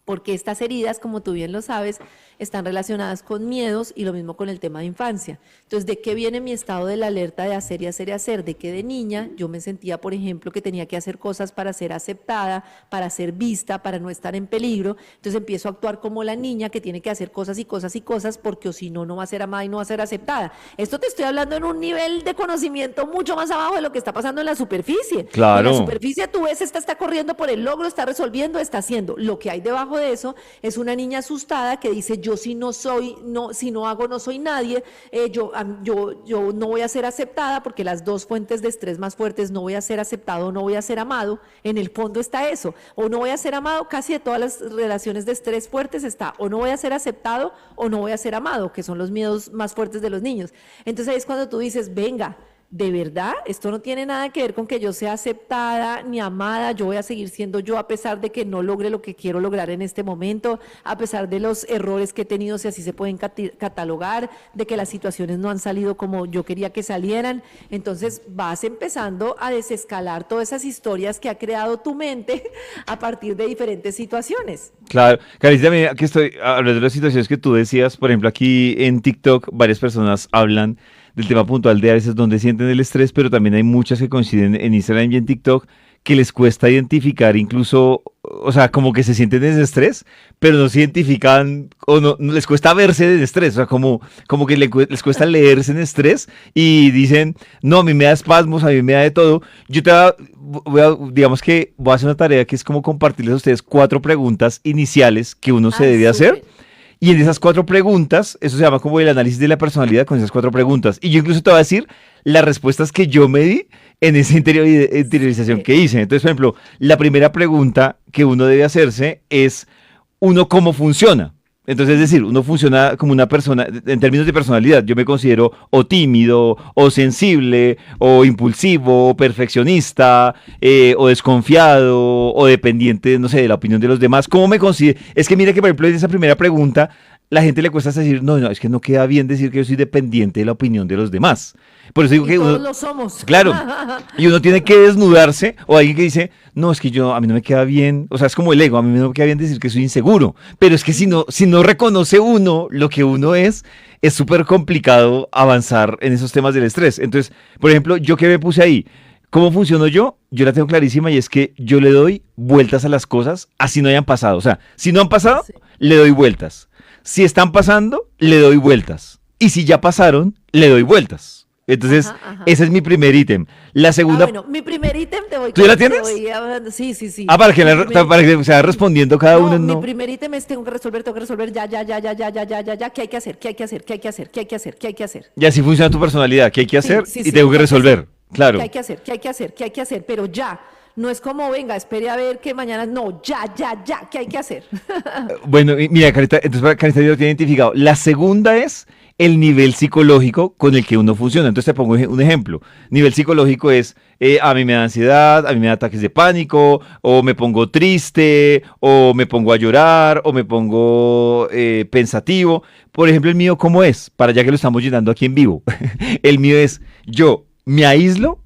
porque estas heridas, como tú bien lo sabes, están relacionadas con miedos y lo mismo con el tema de infancia. Entonces, ¿de qué viene mi estado de la alerta de hacer y hacer y hacer? De que de niña yo me sentía, por ejemplo, que tenía que hacer cosas para ser aceptada, para ser vista, para no estar en peligro. Entonces empiezo a actuar como la niña que tiene que hacer cosas y cosas y cosas porque o si no, no va a ser amada y no va a ser aceptada. Esto te estoy hablando en un nivel de conocimiento mucho más abajo de lo que está pasando en la superficie. En la Claro. superficie tú ves, esta está corriendo por el logro, está resolviendo, está haciendo. Lo que hay debajo abajo de eso es una niña asustada que dice, yo si no soy, no, si no hago, no soy nadie, yo no voy a ser aceptada, porque las dos fuentes de estrés más fuertes, no voy a ser aceptado, no voy a ser amado, en el fondo está eso, o no voy a ser amado, casi de todas las relaciones de estrés fuertes está, o no voy a ser aceptado, o no voy a ser amado, que son los miedos más fuertes de los niños. Entonces ahí es cuando tú dices, venga, de verdad, esto no tiene nada que ver con que yo sea aceptada ni amada, yo voy a seguir siendo yo a pesar de que no logre lo que quiero lograr en este momento, a pesar de los errores que he tenido, si así se pueden catalogar, de que las situaciones no han salido como yo quería que salieran. Entonces vas empezando a desescalar todas esas historias que ha creado tu mente a partir de diferentes situaciones. Claro, Karencita, mira que estoy hablando de las situaciones que tú decías, por ejemplo, aquí en TikTok varias personas hablan del tema puntual de a veces donde sienten el estrés, pero también hay muchas que coinciden en Instagram y en TikTok que les cuesta identificar incluso, o sea, como que se sienten en estrés, pero no se identifican o no les cuesta verse en estrés, o sea, como que les cuesta leerse en estrés y dicen, no, a mí me da espasmos, a mí me da de todo. Yo digamos que voy a hacer una tarea que es como compartirles a ustedes 4 preguntas iniciales que uno se debe hacer. Súper. Y en esas 4 preguntas, eso se llama como el análisis de la personalidad con esas 4 preguntas. Y yo incluso te voy a decir las respuestas que yo me di en esa interiorización que hice. Entonces, por ejemplo, la primera pregunta que uno debe hacerse es, ¿uno cómo funciona? Entonces, es decir, uno funciona como una persona, en términos de personalidad, yo me considero o tímido, o sensible, o impulsivo, o perfeccionista, o desconfiado, o dependiente, no sé, de la opinión de los demás. ¿Cómo me considero? Es que mira que, por ejemplo, en esa primera pregunta, la gente le cuesta decir, no, es que no queda bien decir que yo soy dependiente de la opinión de los demás. Por eso digo Y que todos uno, lo somos. claro, y uno tiene que desnudarse, o alguien que dice, no, es que a mí no me queda bien, o sea, es como el ego, a mí no me queda bien decir que soy inseguro, pero es que si no reconoce uno lo que uno es súper complicado avanzar en esos temas del estrés. Entonces, por ejemplo, yo que me puse ahí, ¿cómo funciono yo? Yo la tengo clarísima y es que yo le doy vueltas a las cosas así no hayan pasado. O sea, si no han pasado, Sí. le doy vueltas. Si están pasando, le doy vueltas. Y si ya pasaron, le doy vueltas. Entonces, Ajá, ajá. ese es mi primer ítem. La segunda... Bueno, mi primer ítem te voy ¿Tú ya la te tienes? voy hablando. Sí, sí, sí. para que, Mi primer- para que se vaya respondiendo cada uno. mi No. primer ítem es tengo que resolver, ya, ¿qué hay que hacer? ¿Qué hay que hacer? ¿Qué hay que hacer? ¿Qué hay que hacer? ¿Qué hay que hacer? Y así funciona tu personalidad. ¿Qué hay que hacer? Sí, Y sí, tengo que ¿qué hay que resolver. hacer? Claro. ¿Qué hay que hacer? ¿Qué hay que hacer? ¿Qué hay que hacer? Pero ya. No es como, venga, espere a ver que mañana. No, ya, ¿qué hay que hacer? Bueno, mira, Carita, entonces Carita ya lo tiene identificado. La segunda es el nivel psicológico con el que uno funciona. Entonces te pongo un ejemplo. Nivel psicológico es, a mí me da ansiedad, a mí me da ataques de pánico, o me pongo triste, o me pongo a llorar, o me pongo pensativo. Por ejemplo, el mío, ¿cómo es? Para ya que lo estamos llenando aquí en vivo. El mío es, yo me aíslo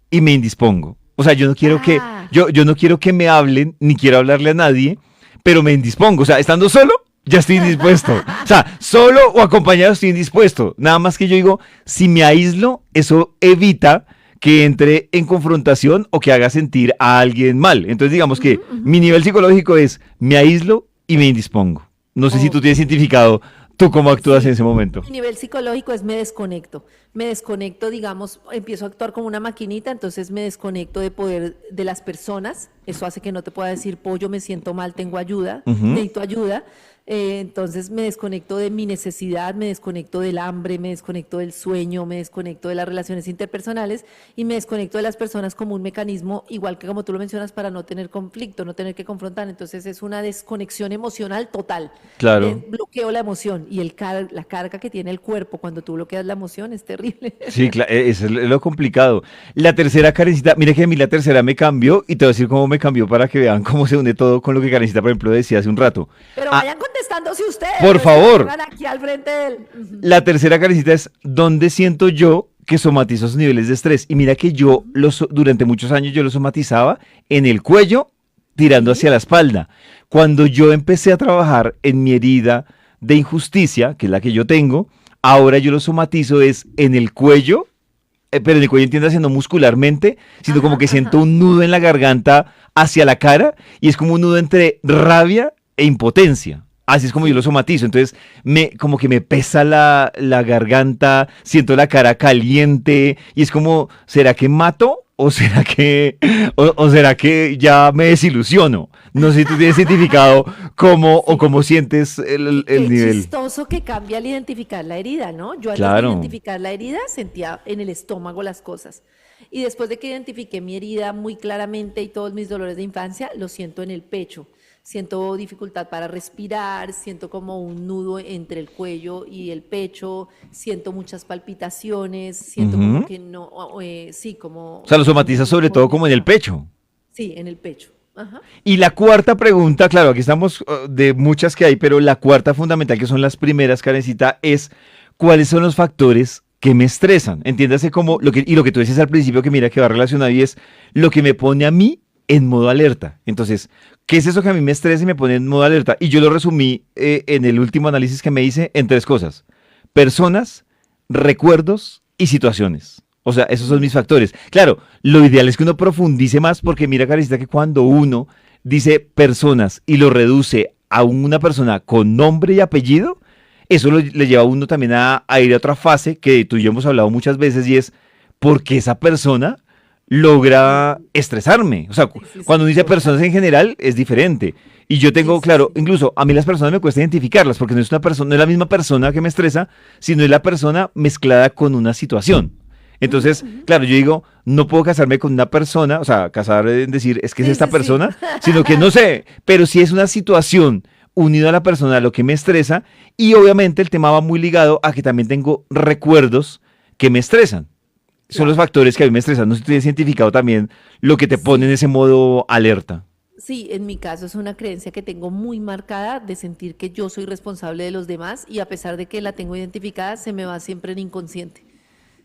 y me indispongo. O sea, yo no quiero que, Ah, yo no quiero que me hablen, ni quiero hablarle a nadie, pero me indispongo. O sea, estando solo, ya estoy indispuesto. O sea, solo o acompañado estoy indispuesto. Nada más que yo digo, si me aíslo, eso evita que entre en confrontación o que haga sentir a alguien mal. Entonces, digamos que mi nivel psicológico es, me aíslo y me indispongo. No sé si tú ok. tienes identificado tú cómo actúas en Sí, ese momento. mi nivel psicológico es me desconecto, digamos, empiezo a actuar como una maquinita, entonces me desconecto de poder de las personas, eso hace que no te pueda decir, pollo, me siento mal, tengo ayuda, Ujú. necesito ayuda, entonces me desconecto de mi necesidad, me desconecto del hambre, me desconecto del sueño, me desconecto de las relaciones interpersonales y me desconecto de las personas como un mecanismo, igual que como tú lo mencionas, para no tener conflicto, no tener que confrontar. Entonces es una desconexión emocional total. Claro. Bloqueo la emoción y la carga que tiene el cuerpo cuando tú bloqueas la emoción es terrible. Sí, eso es lo complicado. La tercera, Karencita, mire que a mí la tercera me cambió y te voy a decir cómo me cambió para que vean cómo se une todo con lo que Karencita, por ejemplo, decía hace un rato. Pero Ah, vayan contestándose ustedes. por no es que favor. pongan aquí al frente del... Ujú. La tercera, Karencita, es ¿dónde siento yo que somatizo esos niveles de estrés? Y mira que yo durante muchos años yo lo somatizaba en el cuello, tirando Sí. hacia la espalda. Cuando yo empecé a trabajar en mi herida de injusticia, que es la que yo tengo, ahora yo lo somatizo es en el cuello, pero en el cuello entiendas no muscularmente, sino como Ajá, que siento ajá. un nudo en la garganta hacia la cara y es como un nudo entre rabia e impotencia. Así es como yo lo Sí. somatizo. Entonces, como que me pesa la garganta, siento la cara caliente y es como, ¿será que mato o será que, o será que ya me desilusiono? No sé si tú tienes identificado cómo o Sí. cómo sientes Y el qué nivel. chistoso que cambia al identificar la herida, ¿no? Yo antes de Claro. identificar la herida sentía en el estómago las cosas. Y después de que identifiqué mi herida muy claramente y todos mis dolores de infancia, lo siento en el pecho. Siento dificultad para respirar, siento como un nudo entre el cuello y el pecho, siento muchas palpitaciones, siento como Ujú. que no, sí, O sea, como lo somatiza un sobre todo como en el movimiento. pecho. Sí, en el pecho. Ajá. Y la cuarta pregunta, claro, aquí estamos de muchas que hay, pero la cuarta fundamental, que son las primeras, Karencita, es ¿cuáles son los factores que me estresan? Entiéndase como lo que, y lo que tú dices al principio, que mira que va relacionado y es lo que me pone a mí en modo alerta. Entonces, ¿qué es eso que a mí me estresa y me pone en modo alerta? Y yo lo resumí en el último análisis que me hice en tres cosas: personas, recuerdos y situaciones. O sea, esos son mis Mm, factores. Claro, lo ideal es que uno profundice más porque mira, Karencita, que cuando uno dice personas y lo reduce a una persona con nombre y apellido, eso le lleva a uno también a ir a otra fase que tú y yo hemos hablado muchas veces y es porque esa persona logra sí, estresarme. O sea, sí, sí, cuando sí, uno dice total. personas en general es diferente. Y yo Sí, tengo, sí, claro, sí. incluso a mí las personas me cuesta identificarlas porque no es una persona, no es la misma persona que me estresa, sino es la persona mezclada con una situación. Ujú, Entonces, ujú. claro, yo digo, no puedo casarme con una persona, o sea, casar en decir, es que es Sí, esta sí, sí. persona, sino que no sé, pero si es una situación unido a la persona, lo que me estresa, y obviamente el tema va muy ligado a que también tengo recuerdos que me estresan. Son los Claro. factores que a mí me estresan. No sé si tú has identificado también lo que te pone en Sí, ese modo alerta. sí, en mi caso es una creencia que tengo muy marcada de sentir que yo soy responsable de los demás y a pesar de que la tengo identificada, se me va siempre en inconsciente.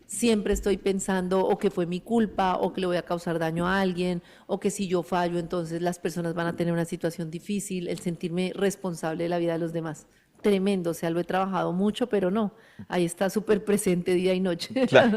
Siempre estoy pensando o que fue mi culpa o que le voy a causar daño a alguien o que si yo fallo entonces las personas van a tener una situación difícil, el sentirme responsable de la vida de los demás. Tremendo, o sea, lo he trabajado mucho, pero no, ahí está súper presente día y noche.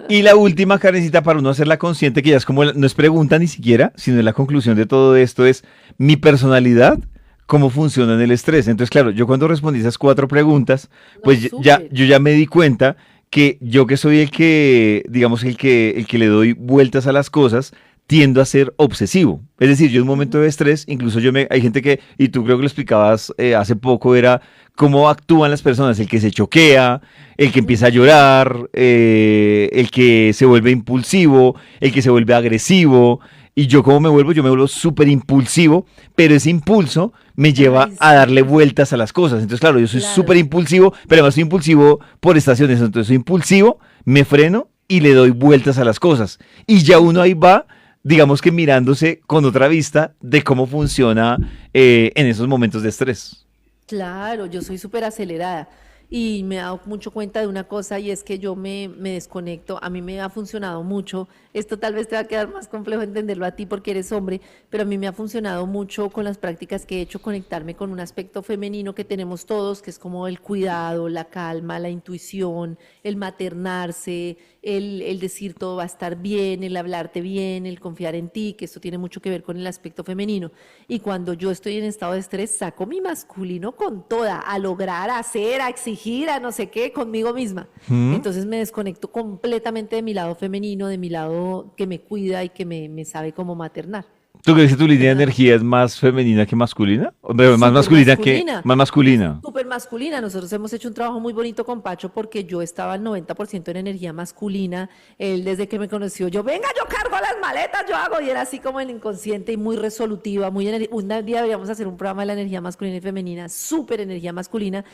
Y la última, Karencita, para uno hacerla consciente, que ya es como, no es pregunta ni siquiera, sino es la conclusión de todo esto, es mi personalidad, cómo funciona en el estrés. Entonces, claro, yo cuando respondí esas cuatro preguntas, No, pues ya, súper. yo ya me di cuenta que yo que soy el que, digamos, el que le doy vueltas a las cosas, tiendo a ser obsesivo. Es decir, yo en un momento Ujú, de estrés, incluso hay gente que, y tú creo que lo explicabas hace poco, era cómo actúan las personas, el que se choquea, el que empieza a ujú. llorar, el que se vuelve impulsivo, el que se vuelve agresivo. Y yo cómo me vuelvo, yo me vuelvo súper impulsivo, pero ese impulso me lleva Ay, a darle sí, vueltas a las cosas. Entonces, claro, yo soy súper claro. impulsivo, pero además soy impulsivo por estaciones. Entonces, soy impulsivo, me freno y le doy vueltas a las cosas. Y ya uno ahí va, digamos que mirándose con otra vista de cómo funciona en esos momentos de estrés. Claro, yo soy súper acelerada y me he dado mucho cuenta de una cosa y es que yo me desconecto. A mí me ha funcionado mucho. Esto tal vez te va a quedar más complejo entenderlo a ti porque eres hombre, pero a mí me ha funcionado mucho con las prácticas que he hecho conectarme con un aspecto femenino que tenemos todos, que es como el cuidado, la calma, la intuición, el maternarse, el decir todo va a estar bien, el hablarte bien, el confiar en ti, que esto tiene mucho que ver con el aspecto femenino. Y cuando yo estoy en estado de estrés, saco mi masculino con toda, a lograr, a hacer, a exigir, a no sé qué, conmigo misma. ¿Mm? Entonces me desconecto completamente de mi lado femenino, de mi lado que me cuida y que me sabe cómo maternar. ¿Tú crees que tu línea de Ajá. energía es más femenina que masculina? O más Súper masculina que masculina. más masculina. Súper masculina. Nosotros hemos hecho un trabajo muy bonito con Pacho porque yo estaba al 90% en energía masculina. Él desde que me conoció, yo, venga, yo cargo las maletas, yo hago. Y era así como el inconsciente y muy resolutiva, muy un día deberíamos hacer un programa de la energía masculina y femenina, súper energía masculina.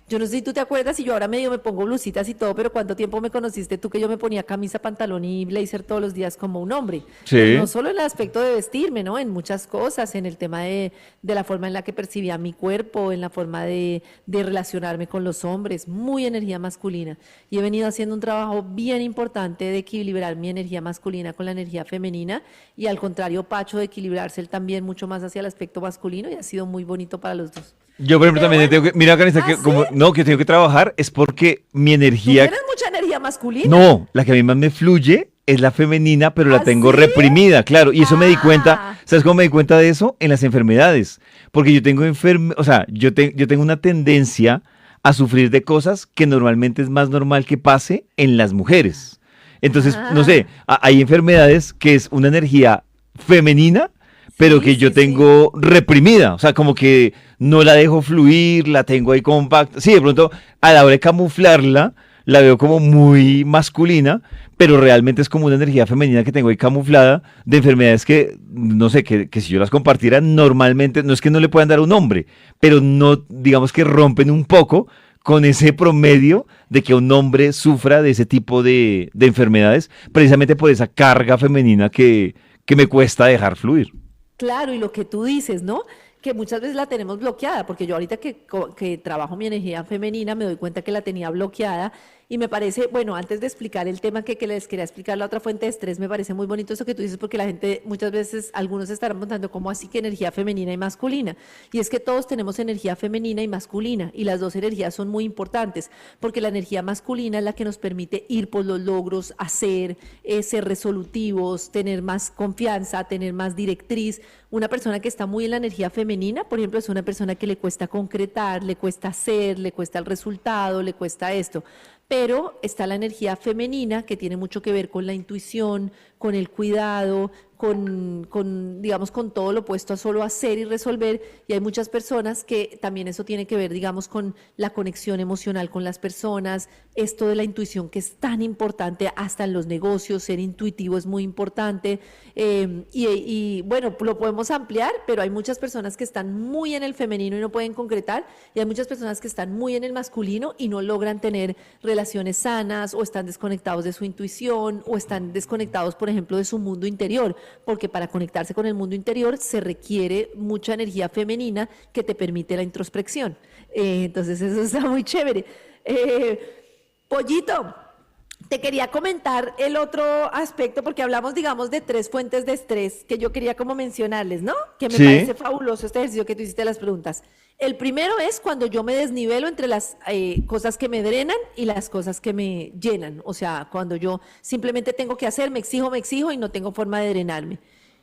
Yo no sé si tú te acuerdas y yo ahora medio me pongo blusitas y todo, pero ¿cuánto tiempo me conociste tú que yo me ponía camisa, pantalón y blazer todos los días como un hombre? Pero no Sí. solo en el aspecto de vestirme, ¿no? En muchas cosas, en el tema de la forma en la que percibía mi cuerpo, en la forma de relacionarme con los hombres, muy energía masculina. Y he venido haciendo un trabajo bien importante de equilibrar mi energía masculina con la energía femenina y al contrario, Pacho, de equilibrarse él también mucho más hacia el aspecto masculino y ha sido muy bonito para los dos. Yo, por ejemplo, Pero también bueno, tengo que, mira, Canista, ¿ah, que sí? como, no, que tengo que trabajar es porque mi Tú energía, tienes mucha energía masculina. no, la que a mí más me fluye es la femenina, pero la ¿Ah, tengo sí? reprimida, claro, y eso me di cuenta, Ah, ¿sabes cómo me di cuenta de eso? En las enfermedades, porque yo tengo o sea, yo tengo una tendencia a sufrir de cosas que normalmente es más normal que pase en las mujeres. Entonces, no Ah, sé, hay enfermedades que es una energía femenina, pero sí, que yo sí, sí. tengo reprimida. O sea, como que no la dejo fluir, la tengo ahí compacta. Sí, de pronto, a la hora de camuflarla, la veo como muy masculina, pero realmente es como una energía femenina que tengo ahí camuflada de enfermedades que, no sé, que si yo las compartiera normalmente, no es que no le puedan dar un nombre, pero no, digamos que rompen un poco con ese promedio de que un hombre sufra de ese tipo de enfermedades, precisamente por esa carga femenina que me cuesta dejar fluir. Claro, y lo que tú dices, ¿no? Que muchas veces la tenemos bloqueada, porque yo ahorita que trabajo mi energía femenina me doy cuenta que la tenía bloqueada y me parece, bueno, antes de explicar el tema que les quería explicar, la otra fuente de estrés, me parece muy bonito eso que tú dices, porque la gente muchas veces, algunos estarán preguntando cómo así que energía femenina y masculina. Y es que todos tenemos energía femenina y masculina, y las dos energías son muy importantes, porque la energía masculina es la que nos permite ir por los logros, hacer, ser resolutivos, tener más confianza, tener más directriz. Una persona que está muy en la energía femenina, por ejemplo, es una persona que le cuesta concretar, le cuesta hacer, le cuesta el resultado, le cuesta esto. Pero está la energía femenina que tiene mucho que ver con la intuición, con el cuidado, digamos, con todo lo opuesto a solo hacer y resolver. Y hay muchas personas que también eso tiene que ver, digamos, con la conexión emocional con las personas, esto de la intuición que es tan importante hasta en los negocios, ser intuitivo es muy importante. Bueno, lo podemos ampliar, pero hay muchas personas que están muy en el femenino y no pueden concretar, y hay muchas personas que están muy en el masculino y no logran tener relaciones sanas, o están desconectados de su intuición, o están desconectados, por ejemplo, de su mundo interior, porque para conectarse con el mundo interior se requiere mucha energía femenina que te permite la introspección. Entonces eso está muy chévere. Pollito, te quería comentar el otro aspecto, porque hablamos, digamos, de tres fuentes de estrés que yo quería como mencionarles, ¿no? Que me Sí, parece fabuloso este ejercicio que tú hiciste de las preguntas. El primero es cuando yo me desnivelo entre las cosas que me drenan y las cosas que me llenan. O sea, cuando yo simplemente tengo que hacer, me exijo y no tengo forma de drenarme.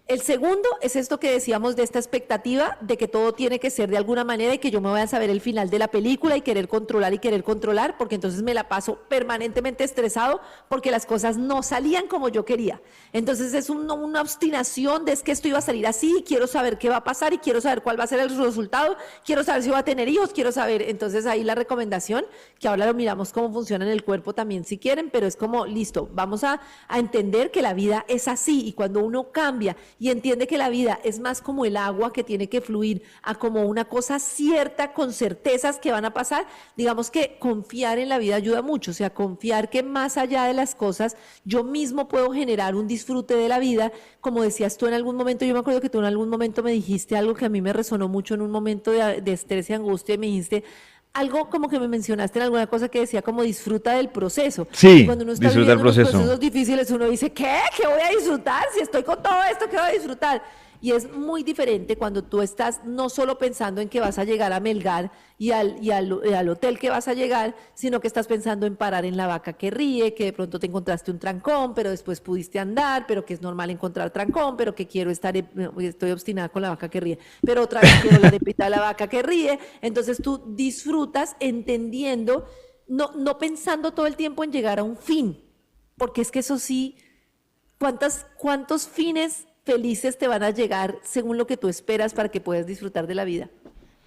El segundo es esto que decíamos de esta expectativa de que todo tiene que ser de alguna manera y que yo me voy a saber el final de la película y querer controlar, porque entonces me la paso permanentemente estresado porque las cosas no salían como yo quería. Entonces es una obstinación de es que esto iba a salir así, quiero saber qué va a pasar y quiero saber cuál va a ser el resultado, quiero saber si va a tener hijos, quiero saber. Entonces ahí la recomendación, que ahora lo miramos cómo funciona en el cuerpo también si quieren, pero es como, listo, vamos a entender que la vida es así, y cuando uno cambia y entiende que la vida es más como el agua que tiene que fluir a como una cosa cierta con certezas que van a pasar, digamos que confiar en la vida ayuda mucho, o sea, confiar que más allá de las cosas yo mismo puedo generar un disfrute de la vida. Como decías tú en algún momento, yo me acuerdo que tú en algún momento me dijiste algo que a mí me resonó mucho en un momento de estrés y angustia, y me dijiste algo como que me mencionaste en alguna cosa que decía como disfruta del proceso. Y sí, cuando uno está disfrutar el viviendo unos proceso. procesos difíciles, uno dice, ¿qué? ¿Qué voy a disfrutar? Si estoy con todo esto, ¿qué voy a disfrutar? Y es muy diferente cuando tú estás no solo pensando en que vas a llegar a Melgar y al hotel que vas a llegar, sino que estás pensando en parar en la vaca que ríe, que de pronto te encontraste un trancón, pero después pudiste andar, pero que es normal encontrar trancón, pero que quiero estar, estoy obstinada con la vaca que ríe, pero otra vez quiero la arepita de la vaca que ríe. Entonces tú disfrutas entendiendo, no pensando todo el tiempo en llegar a un fin, porque es que eso sí, ¿cuántos fines felices te van a llegar según lo que tú esperas para que puedas disfrutar de la vida?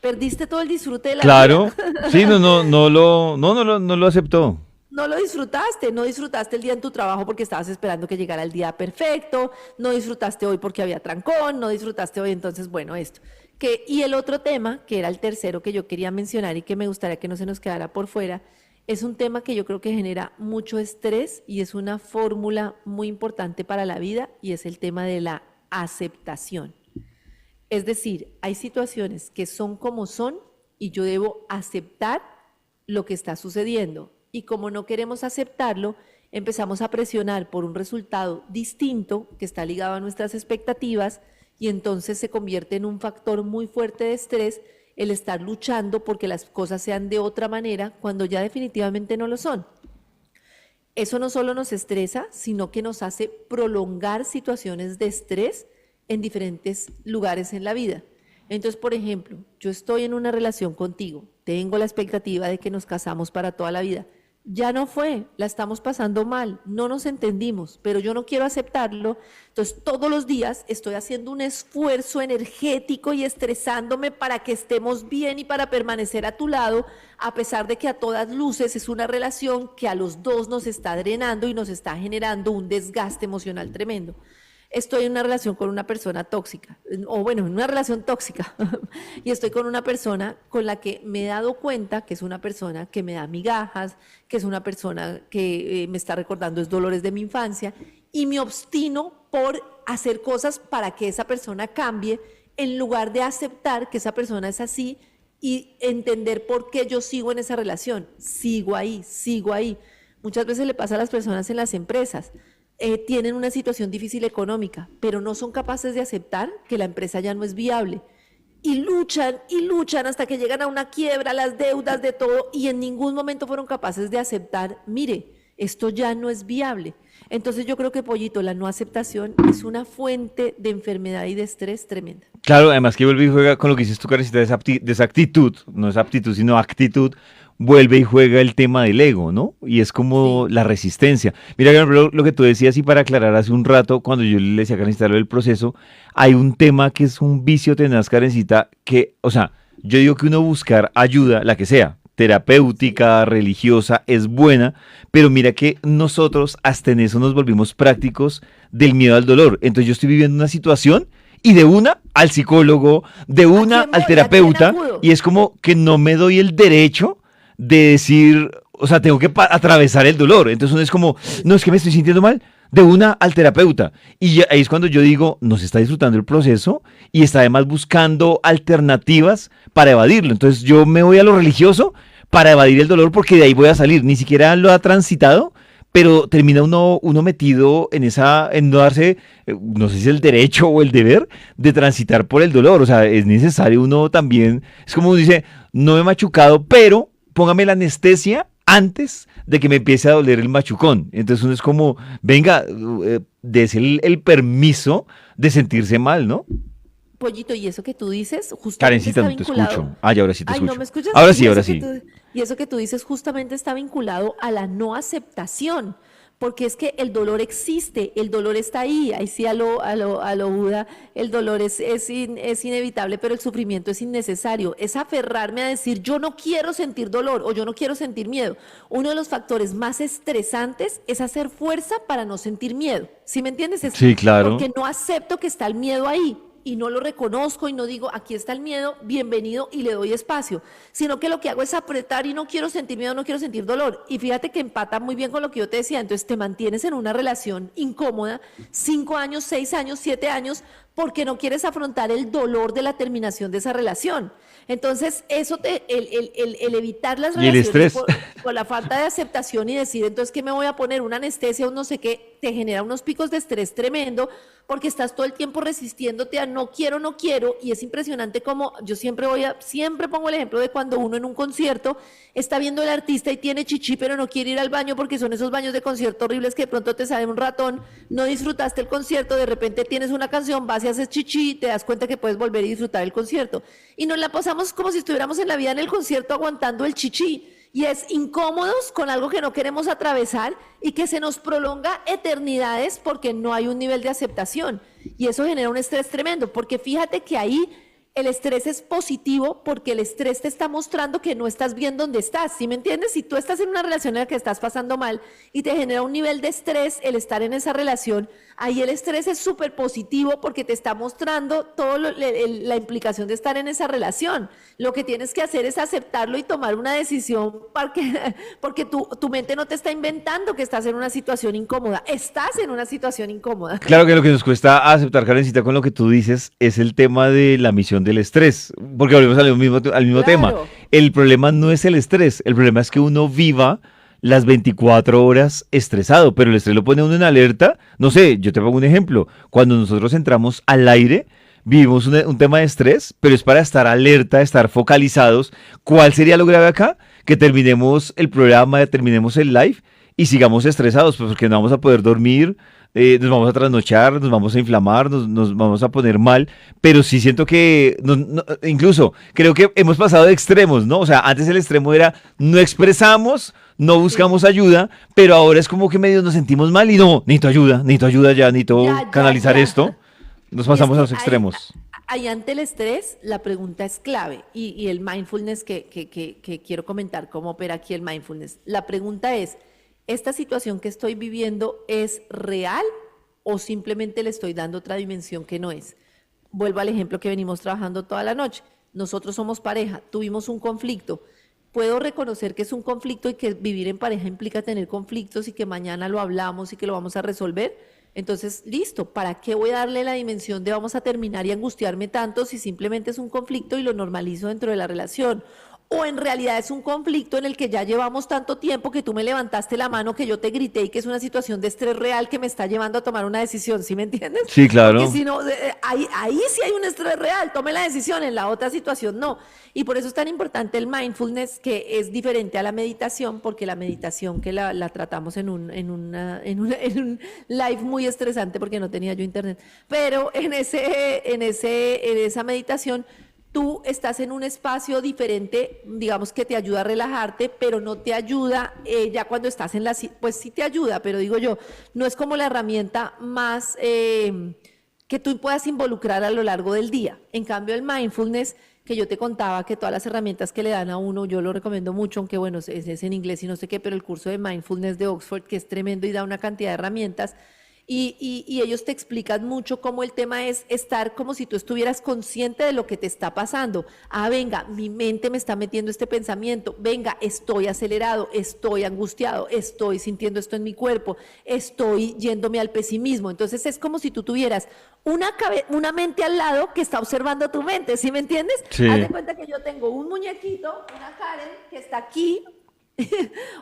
Perdiste todo el disfrute de la vida. Claro, sí, no lo aceptó. No lo disfrutaste, no disfrutaste el día en tu trabajo porque estabas esperando que llegara el día perfecto, no disfrutaste hoy porque había trancón, no disfrutaste hoy, entonces, bueno, esto. Y el otro tema, que era el tercero que yo quería mencionar y que me gustaría que no se nos quedara por fuera, es un tema que yo creo que genera mucho estrés y es una fórmula muy importante para la vida, y es el tema de la aceptación. Es decir, hay situaciones que son como son y yo debo aceptar lo que está sucediendo. Y como no queremos aceptarlo, empezamos a presionar por un resultado distinto que está ligado a nuestras expectativas, y entonces se convierte en un factor muy fuerte de estrés el estar luchando porque las cosas sean de otra manera cuando ya definitivamente no lo son. Eso no solo nos estresa, sino que nos hace prolongar situaciones de estrés en diferentes lugares en la vida. Entonces, por ejemplo, yo estoy en una relación contigo, tengo la expectativa de que nos casamos para toda la vida. ya no fue, la estamos pasando mal, no nos entendimos, pero yo no quiero aceptarlo. Entonces, todos los días estoy haciendo un esfuerzo energético y estresándome para que estemos bien y para permanecer a tu lado, a pesar de que a todas luces es una relación que a los dos nos está drenando y nos está generando un desgaste emocional tremendo. Estoy en una relación con una persona tóxica, o bueno, en una relación tóxica, y estoy con una persona con la que me he dado cuenta que es una persona que me da migajas, que es una persona que me está recordando es dolores de mi infancia, y me obstino por hacer cosas para que esa persona cambie, en lugar de aceptar que esa persona es así y entender por qué yo sigo en esa relación. Sigo ahí, sigo ahí. Muchas veces le pasa a las personas en las empresas. Tienen una situación difícil económica, pero no son capaces de aceptar que la empresa ya no es viable. Y luchan hasta que llegan a una quiebra, las deudas, de todo, y en ningún momento fueron capaces de aceptar, mire, esto ya no es viable. Entonces yo creo que, Pollito, la no aceptación es una fuente de enfermedad y de estrés tremenda. Claro, además que vuelve y juega con lo que dices tú, Karencita, de esa actitud, no es aptitud, sino actitud, vuelve y juega el tema del ego, ¿no? Y es como Sí. la resistencia. Mira, por ejemplo, lo que tú decías, y para aclarar hace un rato, cuando yo le decía a Karencita lo del proceso, hay un tema que es un vicio tenaz, Karencita, que, o sea, yo digo que uno buscar ayuda, la que sea, Sí. terapéutica, religiosa, es buena, pero mira que nosotros hasta en eso nos volvimos prácticos del miedo al dolor. Entonces yo estoy viviendo una situación y de una al psicólogo, de ¿A una quién al voy? ¿A quién terapeuta, acudo? y es como que no me doy el derecho de decir, o sea, tengo que atravesar el dolor. Entonces uno es como, no, es que me estoy sintiendo mal, de una al terapeuta. Y ahí es cuando yo digo, no se está disfrutando el proceso y está además buscando alternativas para evadirlo. Entonces yo me voy a lo religioso para evadir el dolor porque de ahí voy a salir. Ni siquiera lo ha transitado, pero termina uno metido en esa, en no darse, no sé si es el derecho o el deber de transitar por el dolor. O sea, es necesario uno también, es como uno dice, no me he machucado, pero póngame la anestesia antes de que me empiece a doler el machucón. Entonces uno es como, venga, des el permiso de sentirse mal, ¿no? Pollito, y eso que tú dices justamente Karencita, está no te vinculado. escucho. Ah, ya ahora sí te Ay, ¿no escucho. me escuchas? Ahora sí, ahora sí. Y eso que tú dices justamente está vinculado a la no aceptación, porque es que el dolor existe, el dolor está ahí sí a lo Buda, el dolor es inevitable, pero el sufrimiento es innecesario. Es aferrarme a decir, yo no quiero sentir dolor o yo no quiero sentir miedo. Uno de los factores más estresantes es hacer fuerza para no sentir miedo. ¿Sí me entiendes? Es Sí, claro. porque no acepto que está el miedo ahí y no lo reconozco y no digo, aquí está el miedo, bienvenido y le doy espacio, sino que lo que hago es apretar y no quiero sentir miedo, no quiero sentir dolor. Y fíjate que empata muy bien con lo que yo te decía, entonces te mantienes en una relación incómoda, 5 años, 6 años, 7 años, porque no quieres afrontar el dolor de la terminación de esa relación. Entonces, el evitar las Y el relaciones estrés. por la falta de aceptación y decir, entonces, ¿qué me voy a poner? Una anestesia, un no sé qué, te genera unos picos de estrés tremendo, porque estás todo el tiempo resistiéndote a no quiero, no quiero, y es impresionante como yo siempre pongo el ejemplo de cuando uno en un concierto está viendo al artista y tiene chichi, pero no quiere ir al baño porque son esos baños de concierto horribles que de pronto te sale un ratón, no disfrutaste el concierto, de repente tienes una canción, vas y haces chichi, te das cuenta que puedes volver y disfrutar el concierto. Y nos la pasamos como si estuviéramos en la vida en el concierto aguantando el chichi y es incómodos con algo que no queremos atravesar y que se nos prolonga eternidades porque no hay un nivel de aceptación. Y eso genera un estrés tremendo, porque fíjate que ahí el estrés es positivo porque el estrés te está mostrando que no estás bien donde estás, ¿sí me entiendes? Si tú estás en una relación en la que estás pasando mal y te genera un nivel de estrés el estar en esa relación, ahí el estrés es súper positivo porque te está mostrando toda la implicación de estar en esa relación. Lo que tienes que hacer es aceptarlo y tomar una decisión porque tu mente no te está inventando que estás en una situación incómoda, estás en una situación incómoda. Claro que lo que nos cuesta aceptar, Karencita, con lo que tú dices, es el tema de la misión del estrés, porque volvemos al mismo tema. Claro. El problema no es el estrés, el problema es que uno viva las 24 horas estresado, pero el estrés lo pone a uno en alerta. No sé, yo te pongo un ejemplo. Cuando nosotros entramos al aire, vivimos un tema de estrés, pero es para estar alerta, estar focalizados. ¿Cuál sería lo grave acá? Que terminemos el programa, terminemos el live y sigamos estresados, pues porque no vamos a poder dormir, nos vamos a trasnochar, nos vamos a inflamar, nos vamos a poner mal, pero sí siento que, incluso creo que hemos pasado de extremos, ¿no? O sea, antes el extremo era no expresamos, no Sí. buscamos ayuda, pero ahora es como que medio nos sentimos mal y no, necesito ayuda ya, necesito Ya, ya, canalizar ya. esto. Nos Y es pasamos a que los extremos. ahí ante el estrés, la pregunta es clave. Y el mindfulness que quiero comentar cómo opera aquí el mindfulness. La pregunta es, ¿esta situación que estoy viviendo es real o simplemente le estoy dando otra dimensión que no es? Vuelvo al ejemplo que venimos trabajando toda la noche. Nosotros somos pareja, tuvimos un conflicto. Puedo reconocer que es un conflicto y que vivir en pareja implica tener conflictos y que mañana lo hablamos y que lo vamos a resolver. Entonces, listo, ¿para qué voy a darle la dimensión de vamos a terminar y angustiarme tanto si simplemente es un conflicto y lo normalizo dentro de la relación? O en realidad es un conflicto en el que ya llevamos tanto tiempo que tú me levantaste la mano, que yo te grité y que es una situación de estrés real que me está llevando a tomar una decisión, ¿sí me entiendes? Sí, Porque claro. si no, ahí sí hay un estrés real, tome la decisión, en la otra situación no. Y por eso es tan importante el mindfulness, que es diferente a la meditación, porque la meditación que la tratamos en un live muy estresante porque no tenía yo internet, pero en esa meditación tú estás en un espacio diferente, digamos que te ayuda a relajarte, pero no te ayuda ya cuando estás en pues sí te ayuda, pero digo yo, no es como la herramienta más que tú puedas involucrar a lo largo del día. En cambio, el mindfulness, que yo te contaba que todas las herramientas que le dan a uno, yo lo recomiendo mucho, aunque bueno, es en inglés y no sé qué, pero el curso de mindfulness de Oxford, que es tremendo y da una cantidad de herramientas, y ellos te explican mucho cómo el tema es estar como si tú estuvieras consciente de lo que te está pasando. Ah, venga, mi mente me está metiendo este pensamiento. Venga, estoy acelerado, estoy angustiado, estoy sintiendo esto en mi cuerpo, estoy yéndome al pesimismo. Entonces es como si tú tuvieras una mente al lado que está observando tu mente, ¿sí me entiendes? Haz de Sí. cuenta que yo tengo un muñequito, una Karen, que está aquí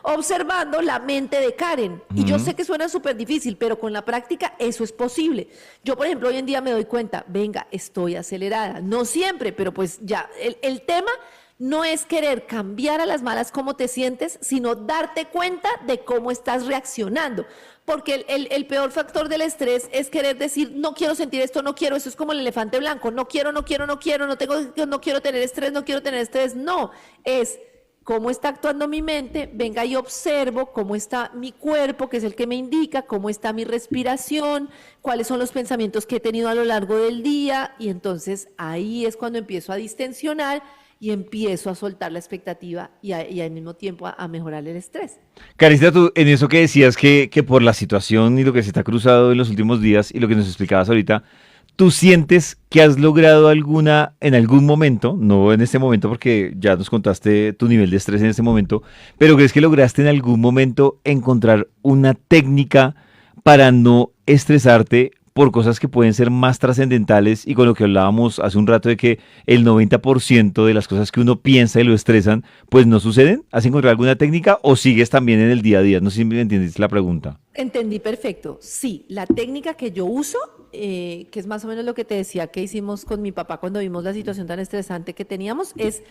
observando la mente de Karen. Y yo Ujú. sé que suena súper difícil, pero con la práctica eso es posible. Yo, por ejemplo, hoy en día me doy cuenta, venga, estoy acelerada. No siempre, pero pues ya, el tema no es querer cambiar a las malas cómo te sientes, sino darte cuenta de cómo estás reaccionando. Porque el peor factor del estrés es querer decir, no quiero sentir esto, no quiero, eso es como el elefante blanco, no quiero, no quiero, no quiero, no quiero tener estrés, no quiero tener estrés. No, es cómo está actuando mi mente, venga y observo cómo está mi cuerpo, que es el que me indica, cómo está mi respiración, cuáles son los pensamientos que he tenido a lo largo del día, y entonces ahí es cuando empiezo a distensionar y empiezo a soltar la expectativa y al mismo tiempo a mejorar el estrés. Carista, tú en eso que decías que por la situación y lo que se está cruzado en los últimos días y lo que nos explicabas ahorita, ¿tú sientes que has logrado en algún momento, no en este momento porque ya nos contaste tu nivel de estrés en este momento, pero crees que lograste en algún momento encontrar una técnica para no estresarte por cosas que pueden ser más trascendentales y con lo que hablábamos hace un rato de que el 90% de las cosas que uno piensa y lo estresan, pues no suceden? ¿Has encontrado alguna técnica o sigues también en el día a día? No sé si me entiendes la pregunta. Entendí perfecto. Sí, la técnica que yo uso, que es más o menos lo que te decía que hicimos con mi papá cuando vimos la situación tan estresante que teníamos, es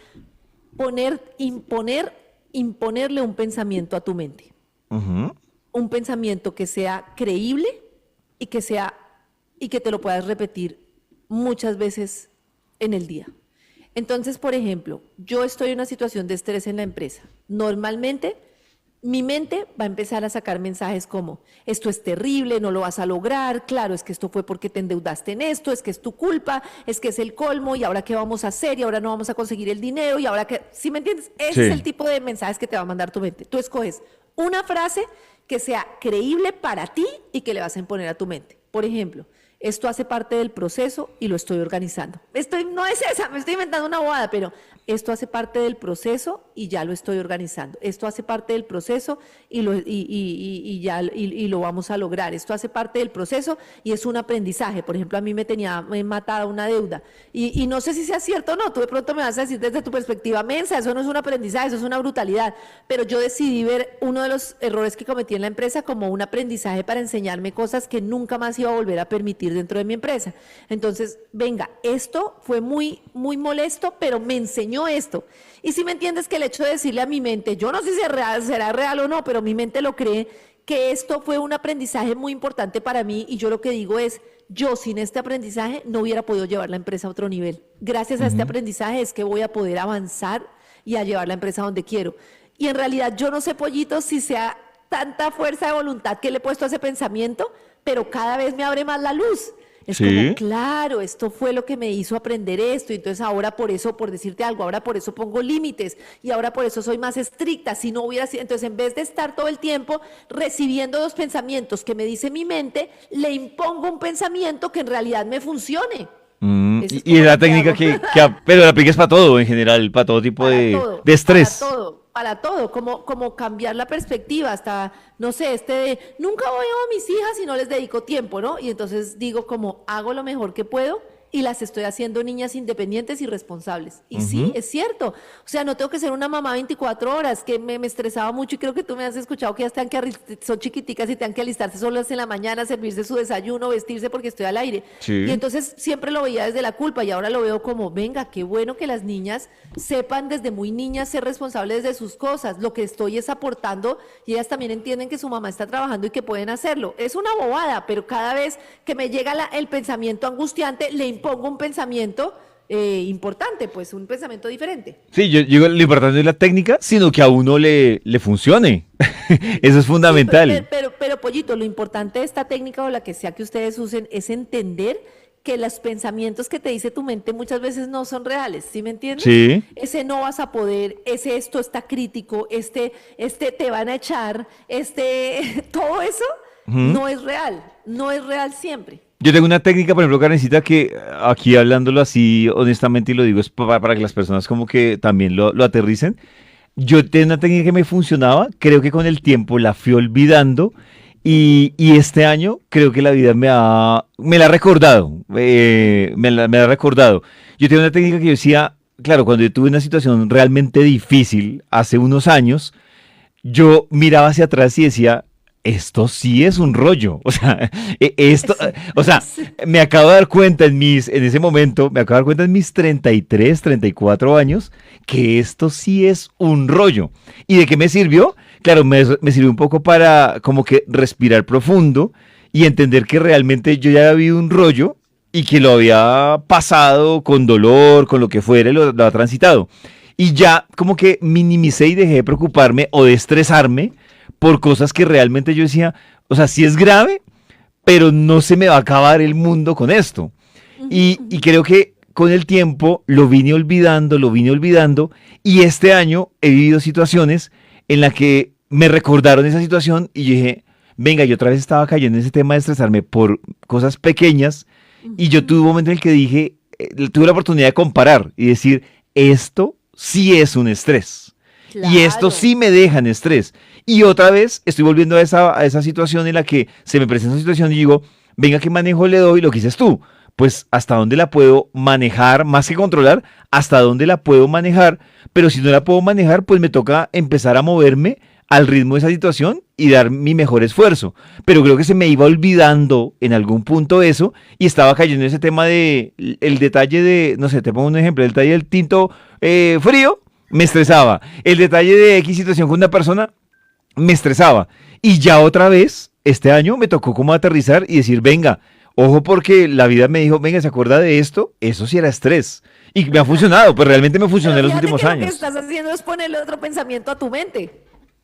imponerle un pensamiento a tu mente. Ujú. Un pensamiento que sea creíble y y que te lo puedas repetir muchas veces en el día. Entonces, por ejemplo, yo estoy en una situación de estrés en la empresa. Normalmente mi mente va a empezar a sacar mensajes como, esto es terrible, no lo vas a lograr, claro, es que esto fue porque te endeudaste en esto, es que es tu culpa, es que es el colmo, y ahora qué vamos a hacer, y ahora no vamos a conseguir el dinero, y ahora que, ¿sí me entiendes? Ese es el Sí. tipo de mensajes que te va a mandar tu mente. Tú escoges una frase que sea creíble para ti y que le vas a imponer a tu mente. Por ejemplo, esto hace parte del proceso y lo estoy organizando. No es esa, me estoy inventando una bobada, pero esto hace parte del proceso y ya lo estoy organizando. Esto hace parte del proceso y lo vamos a lograr. Esto hace parte del proceso y es un aprendizaje. Por ejemplo, a mí me tenía matada una deuda y no sé si sea cierto o no. Tú de pronto me vas a decir desde tu perspectiva, mensa, eso no es un aprendizaje, eso es una brutalidad. Pero yo decidí ver uno de los errores que cometí en la empresa como un aprendizaje para enseñarme cosas que nunca más iba a volver a permitir dentro de mi empresa. Entonces, venga, esto fue muy, muy molesto, pero me enseñó esto. Y si me entiendes que el hecho de decirle a mi mente, yo no sé si es real, será real o no, pero mi mente lo cree, que esto fue un aprendizaje muy importante para mí y yo lo que digo es, yo sin este aprendizaje no hubiera podido llevar la empresa a otro nivel. Gracias a este Ujú. aprendizaje es que voy a poder avanzar y a llevar la empresa donde quiero. Y en realidad yo no sé, Pollito, si sea tanta fuerza de voluntad que le he puesto a ese pensamiento, pero cada vez me abre más la luz. Es como, Sí. claro, esto fue lo que me hizo aprender esto, y entonces ahora por eso, por decirte algo, ahora por eso pongo límites, y ahora por eso soy más estricta, si no hubiera sido, entonces en vez de estar todo el tiempo recibiendo los pensamientos que me dice mi mente, le impongo un pensamiento que en realidad me funcione. Eso es Y como es la lo que técnica hago. pero la aplicas para todo en general, para todo tipo Para de todo, estrés. para todo, como cambiar la perspectiva, hasta, no sé, nunca voy a mis hijas si no les dedico tiempo, ¿no? Y entonces digo como, hago lo mejor que puedo y las estoy haciendo niñas independientes y responsables. Y sí, Ujú. es cierto. O sea, no tengo que ser una mamá 24 horas, que me estresaba mucho y creo que tú me has escuchado que ellas son chiquiticas y tengan que alistarse solas en la mañana, servirse su desayuno, vestirse porque estoy al aire. Y Sí. entonces siempre lo veía desde la culpa y ahora lo veo como, venga, qué bueno que las niñas sepan desde muy niñas ser responsables de sus cosas. Lo que estoy es aportando y ellas también entienden que su mamá está trabajando y que pueden hacerlo. Es una bobada, pero cada vez que me llega el pensamiento angustiante, le impongo un pensamiento importante, pues un pensamiento diferente. Sí, yo digo, lo importante no es la técnica, sino que a uno le funcione. Eso es Sí, fundamental. Pollito, lo importante de esta técnica o la que sea que ustedes usen es entender que los pensamientos que te dice tu mente muchas veces no son reales, ¿sí me entiendes? Sí. Ese no vas a poder, ese esto está crítico, este te van a echar, todo eso Ujú. no es real, no es real siempre. Yo tengo una técnica, por ejemplo, Karencita, que aquí hablándolo así honestamente y lo digo es para que las personas como que también lo aterricen. Yo tenía una técnica que me funcionaba, creo que con el tiempo la fui olvidando y este año creo que la vida me la ha recordado, me la ha recordado. Yo tenía una técnica que yo decía, claro, cuando yo tuve una situación realmente difícil hace unos años, yo miraba hacia atrás y decía, esto sí es un rollo. O sea, Sí, o sea, sí. me acabo de dar cuenta en ese momento, me acabo de dar cuenta en mis 33, 34 años, que esto sí es un rollo. ¿Y de qué me sirvió? Claro, me sirvió un poco para como que respirar profundo y entender que realmente yo ya había vivido un rollo y que lo había pasado con dolor, con lo que fuera, y lo había transitado. Y ya como que minimicé y dejé de preocuparme o de estresarme por cosas que realmente yo decía, o sea, sí es grave, pero no se me va a acabar el mundo con esto. Ujú, Y ujú. creo que con el tiempo lo vine olvidando, y este año he vivido situaciones en las que me recordaron esa situación y yo dije, venga, yo otra vez estaba cayendo en ese tema de estresarme por cosas pequeñas y yo tuve un Ujú. momento en el que dije, tuve la oportunidad de comparar y decir, esto sí es un estrés. Y esto Claro. sí me deja en estrés. Y otra vez estoy volviendo a esa situación en la que se me presenta una situación y digo, venga, ¿qué manejo le doy? Lo que dices tú, pues hasta dónde la puedo manejar, más que controlar, hasta dónde la puedo manejar, pero si no la puedo manejar, pues me toca empezar a moverme al ritmo de esa situación y dar mi mejor esfuerzo. Pero creo que se me iba olvidando en algún punto eso y estaba cayendo en ese tema de el detalle de, no sé, te pongo un ejemplo, el detalle del tinto frío me estresaba. El detalle de X situación con una persona me estresaba. Y ya otra vez, este año me tocó como aterrizar y decir, venga, ojo porque la vida me dijo, venga, ¿se acuerda de esto? Eso sí era estrés. Y me ha funcionado, pues realmente me funcionó Pero en los fíjate últimos que lo que años. estás haciendo es ponerle otro pensamiento a tu mente.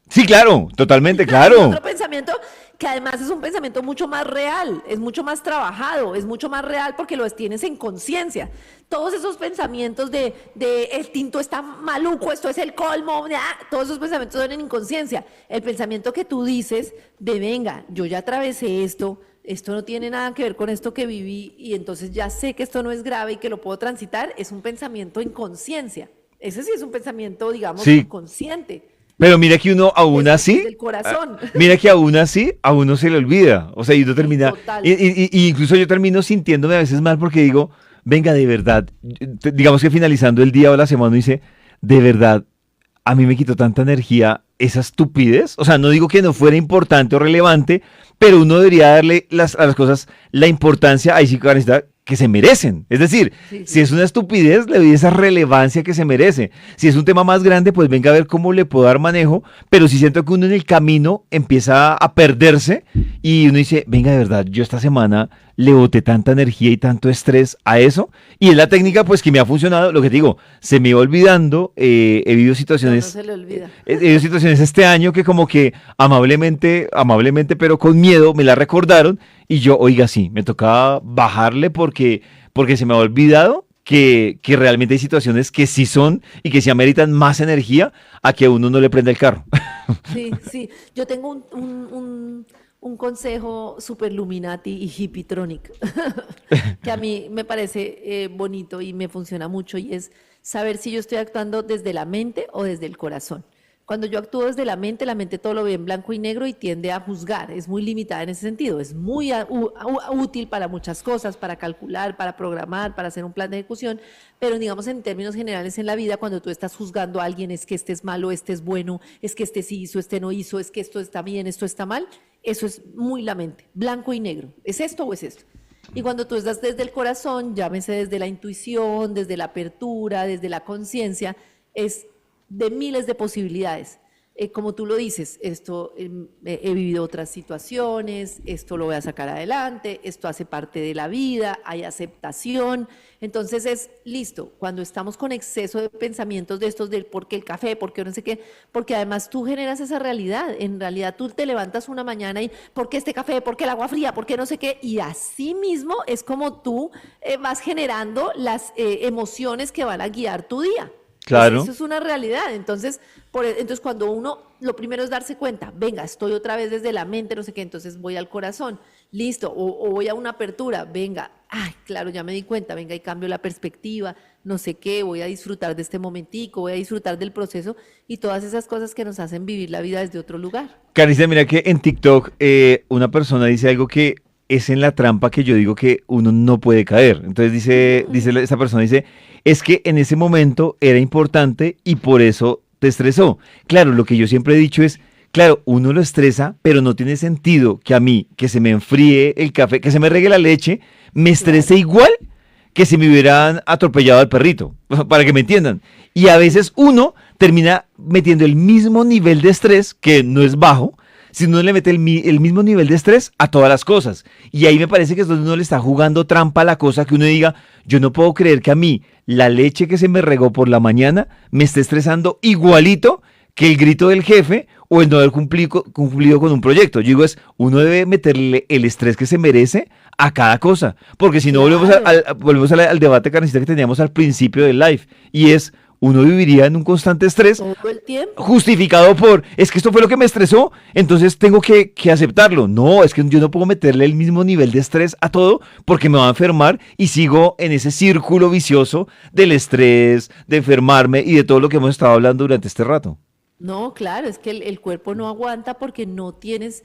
Sí, claro, totalmente, Es claro. otro pensamiento que además es un pensamiento mucho más real, es mucho más trabajado, es mucho más real porque lo tienes en conciencia. Todos esos pensamientos de el tinto está maluco, esto es el colmo, todos esos pensamientos son en inconsciencia. El pensamiento que tú dices de venga, yo ya atravesé esto no tiene nada que ver con esto que viví y entonces ya sé que esto no es grave y que lo puedo transitar, es un pensamiento en conciencia. Ese sí es un pensamiento, digamos, Sí, consciente, pero mira que uno aún desde así, el corazón. mira que aún así, a uno se le olvida. O sea, y uno Sí, termina, total. y incluso yo termino sintiéndome a veces mal porque digo, venga, de verdad, digamos que finalizando el día o la semana, uno dice, de verdad, a mí me quitó tanta energía esa estupidez. O sea, no digo que no fuera importante o relevante, pero uno debería darle a las cosas la importancia, ahí sí, Karencita, que se merecen. Es decir, Sí, si sí. es una estupidez, le doy esa relevancia que se merece. Si es un tema más grande, pues venga a ver cómo le puedo dar manejo, pero si siento que uno en el camino empieza a perderse y uno dice, venga, de verdad, yo esta semana le boté tanta energía y tanto estrés a eso. Y es la técnica pues que me ha funcionado. Lo que te digo, se me iba olvidando, No, no se le olvida. he vivido situaciones este año que como que amablemente, pero con miedo me la recordaron y yo, oiga, sí, me tocaba bajarle porque se me ha olvidado que realmente hay situaciones que sí son y que sí ameritan más energía a que uno no le prenda el carro. Sí, sí. Yo tengo un consejo super Luminati y hippietronic que a mí me parece bonito y me funciona mucho y es saber si yo estoy actuando desde la mente o desde el corazón. Cuando yo actúo desde la mente todo lo ve en blanco y negro y tiende a juzgar. Es muy limitada en ese sentido. Es muy útil para muchas cosas, para calcular, para programar, para hacer un plan de ejecución, pero digamos en términos generales en la vida, cuando tú estás juzgando a alguien, es que este es malo, este es bueno, es que este sí hizo, este no hizo, es que esto está bien, esto está mal, eso es muy la mente, blanco y negro. ¿Es esto o es esto? Y cuando tú estás desde el corazón, llámese desde la intuición, desde la apertura, desde la conciencia, es de miles de posibilidades. Como tú lo dices, esto he vivido otras situaciones, esto lo voy a sacar adelante, esto hace parte de la vida, hay aceptación. Entonces es listo, cuando estamos con exceso de pensamientos de estos del por qué el café, por qué no sé qué, porque además tú generas esa realidad. En realidad tú te levantas una mañana y por qué este café, por qué el agua fría, por qué no sé qué, y así mismo es como tú vas generando las emociones que van a guiar tu día. Claro. Eso es una realidad. Entonces, entonces, cuando uno, lo primero es darse cuenta, venga, estoy otra vez desde la mente, no sé qué, entonces voy al corazón, listo, o voy a una apertura, venga, ay, claro, ya me di cuenta, venga y cambio la perspectiva, no sé qué, voy a disfrutar de este momentico, voy a disfrutar del proceso y todas esas cosas que nos hacen vivir la vida desde otro lugar. Carissa, mira que en TikTok una persona dice algo que es en la trampa que yo digo que uno no puede caer. Entonces esa persona dice, es que en ese momento era importante y por eso te estresó. Claro, lo que yo siempre he dicho es, claro, uno lo estresa, pero no tiene sentido que a mí, que se me enfríe el café, que se me regue la leche, me estrese Claro. igual que si me hubieran atropellado al perrito, para que me entiendan. Y a veces uno termina metiendo el mismo nivel de estrés, que no es bajo, si uno le mete el mismo nivel de estrés a todas las cosas. Y ahí me parece que es donde uno le está jugando trampa a la cosa que uno diga, yo no puedo creer que a mí la leche que se me regó por la mañana me esté estresando igualito que el grito del jefe o el no haber cumplido con un proyecto. Yo digo, uno debe meterle el estrés que se merece a cada cosa, porque si no Claro, volvemos al debate carnicita que teníamos al principio del live, y es, uno viviría en un constante estrés todo el tiempo. justificado por, es que esto fue lo que me estresó, entonces tengo que aceptarlo. No, es que yo no puedo meterle el mismo nivel de estrés a todo porque me va a enfermar y sigo en ese círculo vicioso del estrés, de enfermarme y de todo lo que hemos estado hablando durante este rato. No, claro, es que el cuerpo no aguanta porque no tienes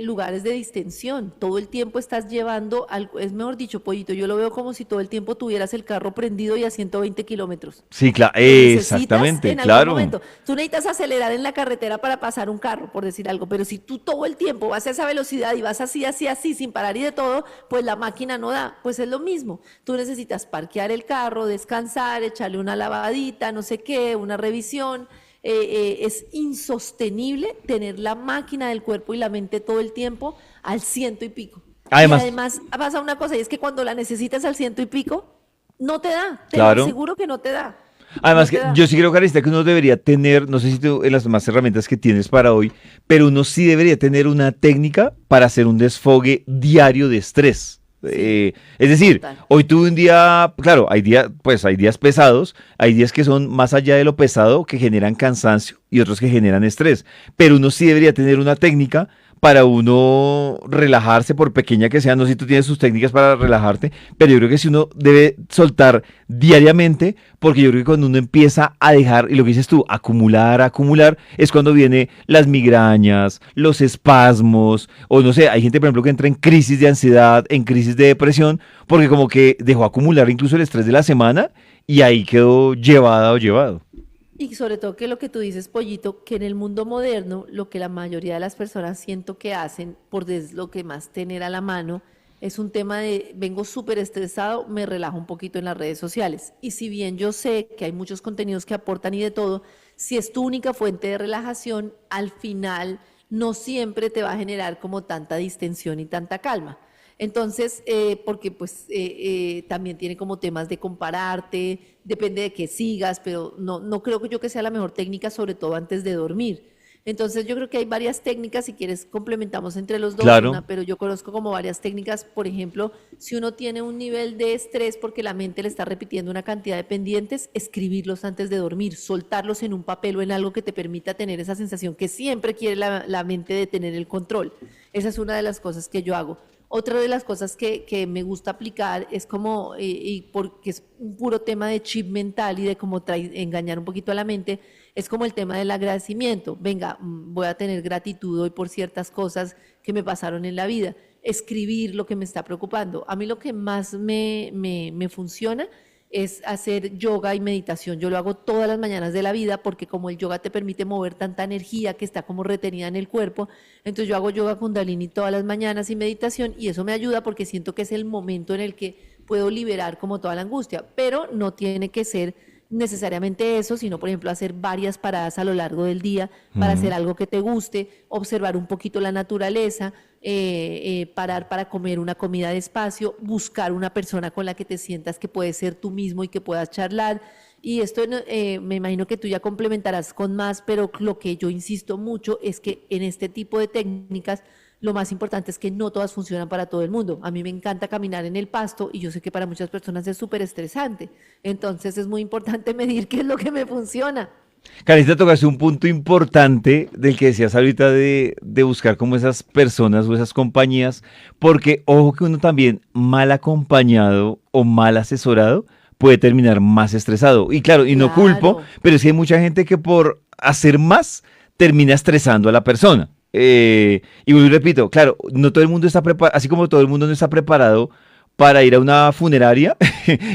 lugares de distensión. Todo el tiempo estás llevando, es mejor dicho, pollito, yo lo veo como si todo el tiempo tuvieras el carro prendido y a 120 kilómetros. Sí, claro, Lo necesitas exactamente, en algún claro. momento. Tú necesitas acelerar en la carretera para pasar un carro, por decir algo, pero si tú todo el tiempo vas a esa velocidad y vas así, así, así, sin parar y de todo, pues la máquina no da. Pues es lo mismo. Tú necesitas parquear el carro, descansar, echarle una lavadita, no sé qué, una revisión. Es insostenible tener la máquina del cuerpo y la mente todo el tiempo al ciento y pico. Y Además, además pasa una cosa, y es que cuando la necesitas al ciento y pico, no te da, te lo claro. aseguro que no te da, Además, no te que da. yo sí creo, Carista, que uno debería tener, no sé si tú en las demás herramientas que tienes para hoy, pero uno sí debería tener una técnica para hacer un desfogue diario de estrés. Sí, Es decir, total. hoy tuve un día, claro, hay días pesados, hay días que son más allá de lo pesado, que generan cansancio y otros que generan estrés, pero uno sí debería tener una técnica para uno relajarse, por pequeña que sea, no sé si tú tienes sus técnicas para relajarte, pero yo creo que si uno debe soltar diariamente, porque yo creo que cuando uno empieza a dejar, y lo que dices tú, acumular, es cuando vienen las migrañas, los espasmos, o no sé, hay gente, por ejemplo, que entra en crisis de ansiedad, en crisis de depresión, porque como que dejó acumular incluso el estrés de la semana y ahí quedó llevada o llevado. Y sobre todo que lo que tú dices, Pollito, que en el mundo moderno lo que la mayoría de las personas siento que hacen, por lo que más tener a la mano, es un tema de vengo súper estresado, me relajo un poquito en las redes sociales. Y si bien yo sé que hay muchos contenidos que aportan y de todo, si es tu única fuente de relajación, al final no siempre te va a generar como tanta distensión y tanta calma. Entonces, porque pues también tiene como temas de compararte, depende de qué sigas, pero no creo que yo que sea la mejor técnica, sobre todo antes de dormir. Entonces yo creo que hay varias técnicas, si quieres complementamos entre los dos Claro. una, pero yo conozco como varias técnicas, por ejemplo, si uno tiene un nivel de estrés porque la mente le está repitiendo una cantidad de pendientes, escribirlos antes de dormir, soltarlos en un papel o en algo que te permita tener esa sensación que siempre quiere la mente de tener el control. Esa es una de las cosas que yo hago. Otra de las cosas que me gusta aplicar es como, y porque es un puro tema de chip mental y de cómo engañar un poquito a la mente, es como el tema del agradecimiento. Venga, voy a tener gratitud hoy por ciertas cosas que me pasaron en la vida. Escribir lo que me está preocupando. A mí lo que más me funciona es hacer yoga y meditación. Yo lo hago todas las mañanas de la vida porque como el yoga te permite mover tanta energía que está como retenida en el cuerpo, entonces yo hago yoga kundalini todas las mañanas y meditación y eso me ayuda porque siento que es el momento en el que puedo liberar como toda la angustia, pero no tiene que ser necesariamente eso, sino por ejemplo hacer varias paradas a lo largo del día para hacer algo que te guste, observar un poquito la naturaleza, parar para comer una comida despacio, buscar una persona con la que te sientas que puedes ser tú mismo y que puedas charlar. Y esto me imagino que tú ya complementarás con más, pero lo que yo insisto mucho es que en este tipo de técnicas lo más importante es que no todas funcionan para todo el mundo. A mí me encanta caminar en el pasto y yo sé que para muchas personas es súper estresante. Entonces es muy importante medir qué es lo que me funciona. Carita, tocaste un punto importante del que decías ahorita de buscar como esas personas o esas compañías, porque ojo que uno también mal acompañado o mal asesorado puede terminar más estresado. Y claro, y no culpo, Claro, pero es que hay mucha gente que por hacer más termina estresando a la persona. Y vuelvo y repito, claro, no todo el mundo está preparado, así como todo el mundo no está preparado para ir a una funeraria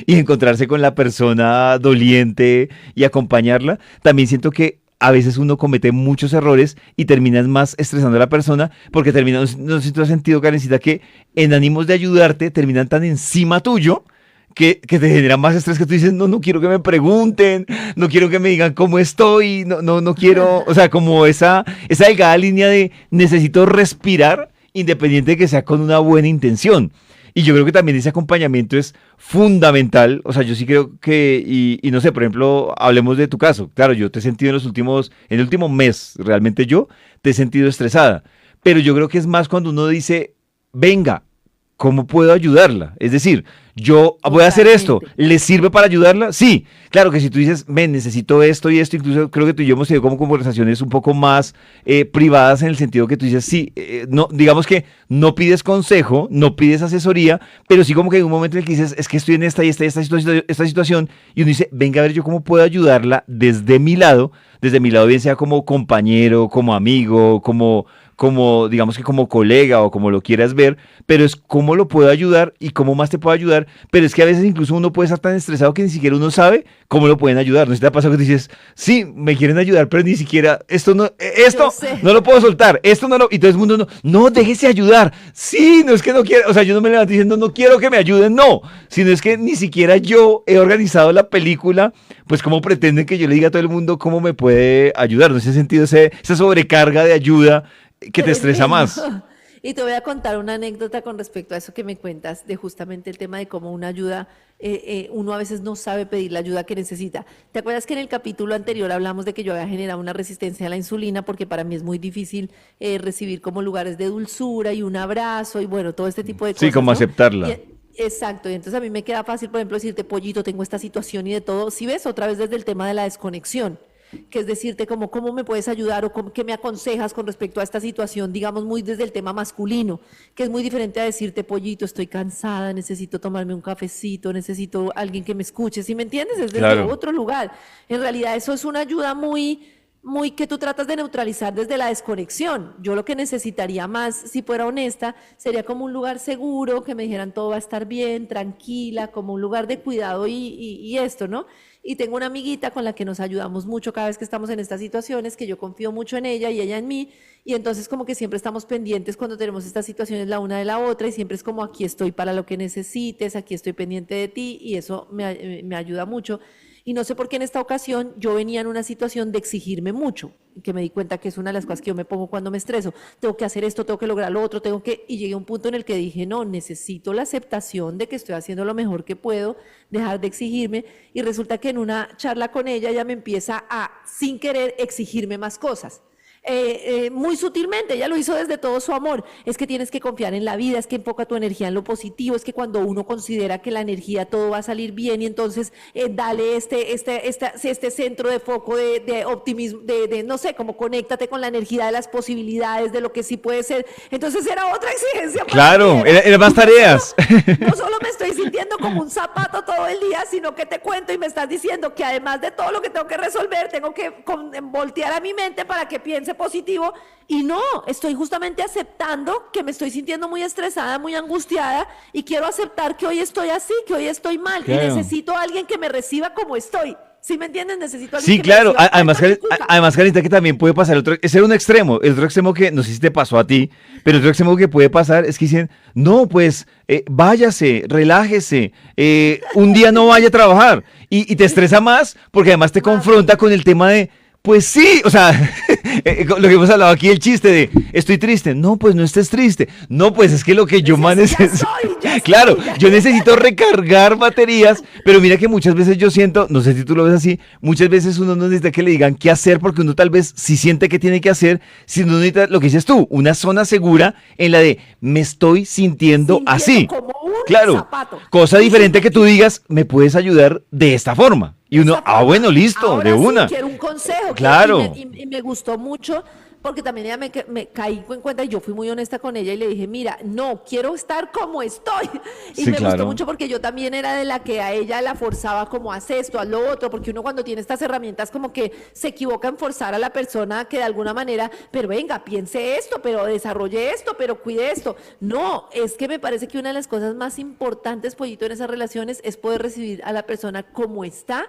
y encontrarse con la persona doliente y acompañarla, también siento que a veces uno comete muchos errores y terminas más estresando a la persona porque terminas, no sé si tú has sentido, Karencita, que en ánimos de ayudarte terminan tan encima tuyo que te genera más estrés que tú dices, no, no quiero que me pregunten, no quiero que me digan cómo estoy, no quiero, o sea, como esa delgada línea de necesito respirar independiente de que sea con una buena intención. Y yo creo que también ese acompañamiento es fundamental. O sea, yo sí creo que, y no sé, por ejemplo, hablemos de tu caso. Claro, yo te he sentido en el último mes, realmente yo te he sentido estresada. Pero yo creo que es más cuando uno dice, venga, ¿cómo puedo ayudarla? Es decir, yo voy a hacer esto, totalmente. ¿le sirve para ayudarla? Sí, claro que si tú dices, ven, necesito esto y esto, incluso creo que tú y yo hemos tenido como conversaciones un poco más privadas en el sentido que tú dices, sí, no, digamos que no pides consejo, no pides asesoría, pero sí como que hay un momento en el que dices, es que estoy en esta situación, y uno dice, venga a ver yo cómo puedo ayudarla desde mi lado bien sea como compañero, como amigo, digamos que como colega o como lo quieras ver, pero es cómo lo puedo ayudar y cómo más te puedo ayudar, pero es que a veces incluso uno puede estar tan estresado que ni siquiera uno sabe cómo lo pueden ayudar. ¿No se te ha pasado que te dices, sí, me quieren ayudar, pero ni siquiera, Yo esto sé. no lo puedo soltar, esto no lo, y todo el mundo no, déjese ayudar. Sí, no es que no quiera, o sea, yo no me levanto diciendo no quiero que me ayuden, no, sino es que ni siquiera yo he organizado la película, pues cómo pretenden que yo le diga a todo el mundo cómo me puede ayudar. No sé si has sentido esa sobrecarga de ayuda que te estresa Tremendo. más. Y te voy a contar una anécdota con respecto a eso que me cuentas de justamente el tema de cómo una ayuda, uno a veces no sabe pedir la ayuda que necesita. ¿Te acuerdas que en el capítulo anterior hablamos de que yo había generado una resistencia a la insulina porque para mí es muy difícil recibir como lugares de dulzura y un abrazo y bueno, todo este tipo de Sí, cosas, como ¿no? Y, aceptarla. exacto, y entonces a mí me queda fácil, por ejemplo, decirte, pollito, tengo esta situación y de todo. Si ves, otra vez desde el tema de la desconexión, que es decirte como cómo me puedes ayudar o qué me aconsejas con respecto a esta situación, digamos muy desde el tema masculino, que es muy diferente a decirte, pollito, estoy cansada, necesito tomarme un cafecito, necesito alguien que me escuche, ¿sí me entiendes? Es desde Claro. otro lugar. En realidad eso es una ayuda muy que tú tratas de neutralizar desde la desconexión. Yo lo que necesitaría más, si fuera honesta, sería como un lugar seguro, que me dijeran todo va a estar bien, tranquila, como un lugar de cuidado y esto, ¿no? Y tengo una amiguita con la que nos ayudamos mucho cada vez que estamos en estas situaciones, que yo confío mucho en ella y ella en mí, y entonces como que siempre estamos pendientes cuando tenemos estas situaciones la una de la otra, y siempre es como aquí estoy para lo que necesites, aquí estoy pendiente de ti, y eso me ayuda mucho. Y no sé por qué en esta ocasión yo venía en una situación de exigirme mucho, que me di cuenta que es una de las cosas que yo me pongo cuando me estreso. Tengo que hacer esto, tengo que lograr lo otro, y llegué a un punto en el que dije, no, necesito la aceptación de que estoy haciendo lo mejor que puedo, dejar de exigirme, y resulta que en una charla con ella me empieza a, sin querer, exigirme más cosas. Muy sutilmente, ella lo hizo desde todo su amor, es que tienes que confiar en la vida, es que enfoca tu energía en lo positivo, es que cuando uno considera que la energía todo va a salir bien y entonces dale este centro de foco de optimismo, no sé, como conéctate con la energía de las posibilidades, de lo que sí puede ser. Entonces era otra exigencia. Claro, era más tareas. No solo me estoy sintiendo como un zapato todo el día, sino que te cuento y me estás diciendo que además de todo lo que tengo que resolver, tengo que voltear a mi mente para que piense positivo, y no, estoy justamente aceptando que me estoy sintiendo muy estresada, muy angustiada, y quiero aceptar que hoy estoy así, que hoy estoy mal, Claro. y necesito a alguien que me reciba como estoy. ¿Sí me entiendes? Necesito a alguien Sí, que claro. me reciba Además, tal cual me además, Carita, que también puede pasar ese era un extremo. El otro extremo que no sé si te pasó a ti, pero el otro extremo que puede pasar es que dicen, no, pues váyase, relájese, un día no vaya a trabajar y te estresa más porque además te confronta con el tema de, pues sí, o sea, lo que hemos hablado aquí, el chiste de, estoy triste. No, pues no estés triste. No, pues es que lo que yo más necesito. Claro, yo necesito recargar baterías, pero mira que muchas veces yo siento, no sé si tú lo ves así, muchas veces uno no necesita que le digan qué hacer porque uno tal vez sí siente que tiene que hacer, sino uno necesita lo que dices tú, una zona segura en la de me estoy sintiendo así. como un Claro, zapato. cosa diferente que tú digas, me puedes ayudar de esta forma. Y uno, bueno, listo, Ahora de sí, una. quiero un consejo. Claro. Y me gustó mucho porque también ella me caí en cuenta y yo fui muy honesta con ella y le dije, mira, no, quiero estar como estoy. Y Sí, me claro. gustó mucho porque yo también era de la que a ella la forzaba como haz esto, haz lo otro, porque uno cuando tiene estas herramientas como que se equivoca en forzar a la persona que de alguna manera, pero venga, piense esto, pero desarrolle esto, pero cuide esto. No, es que me parece que una de las cosas más importantes, Pollito, en esas relaciones es poder recibir a la persona como está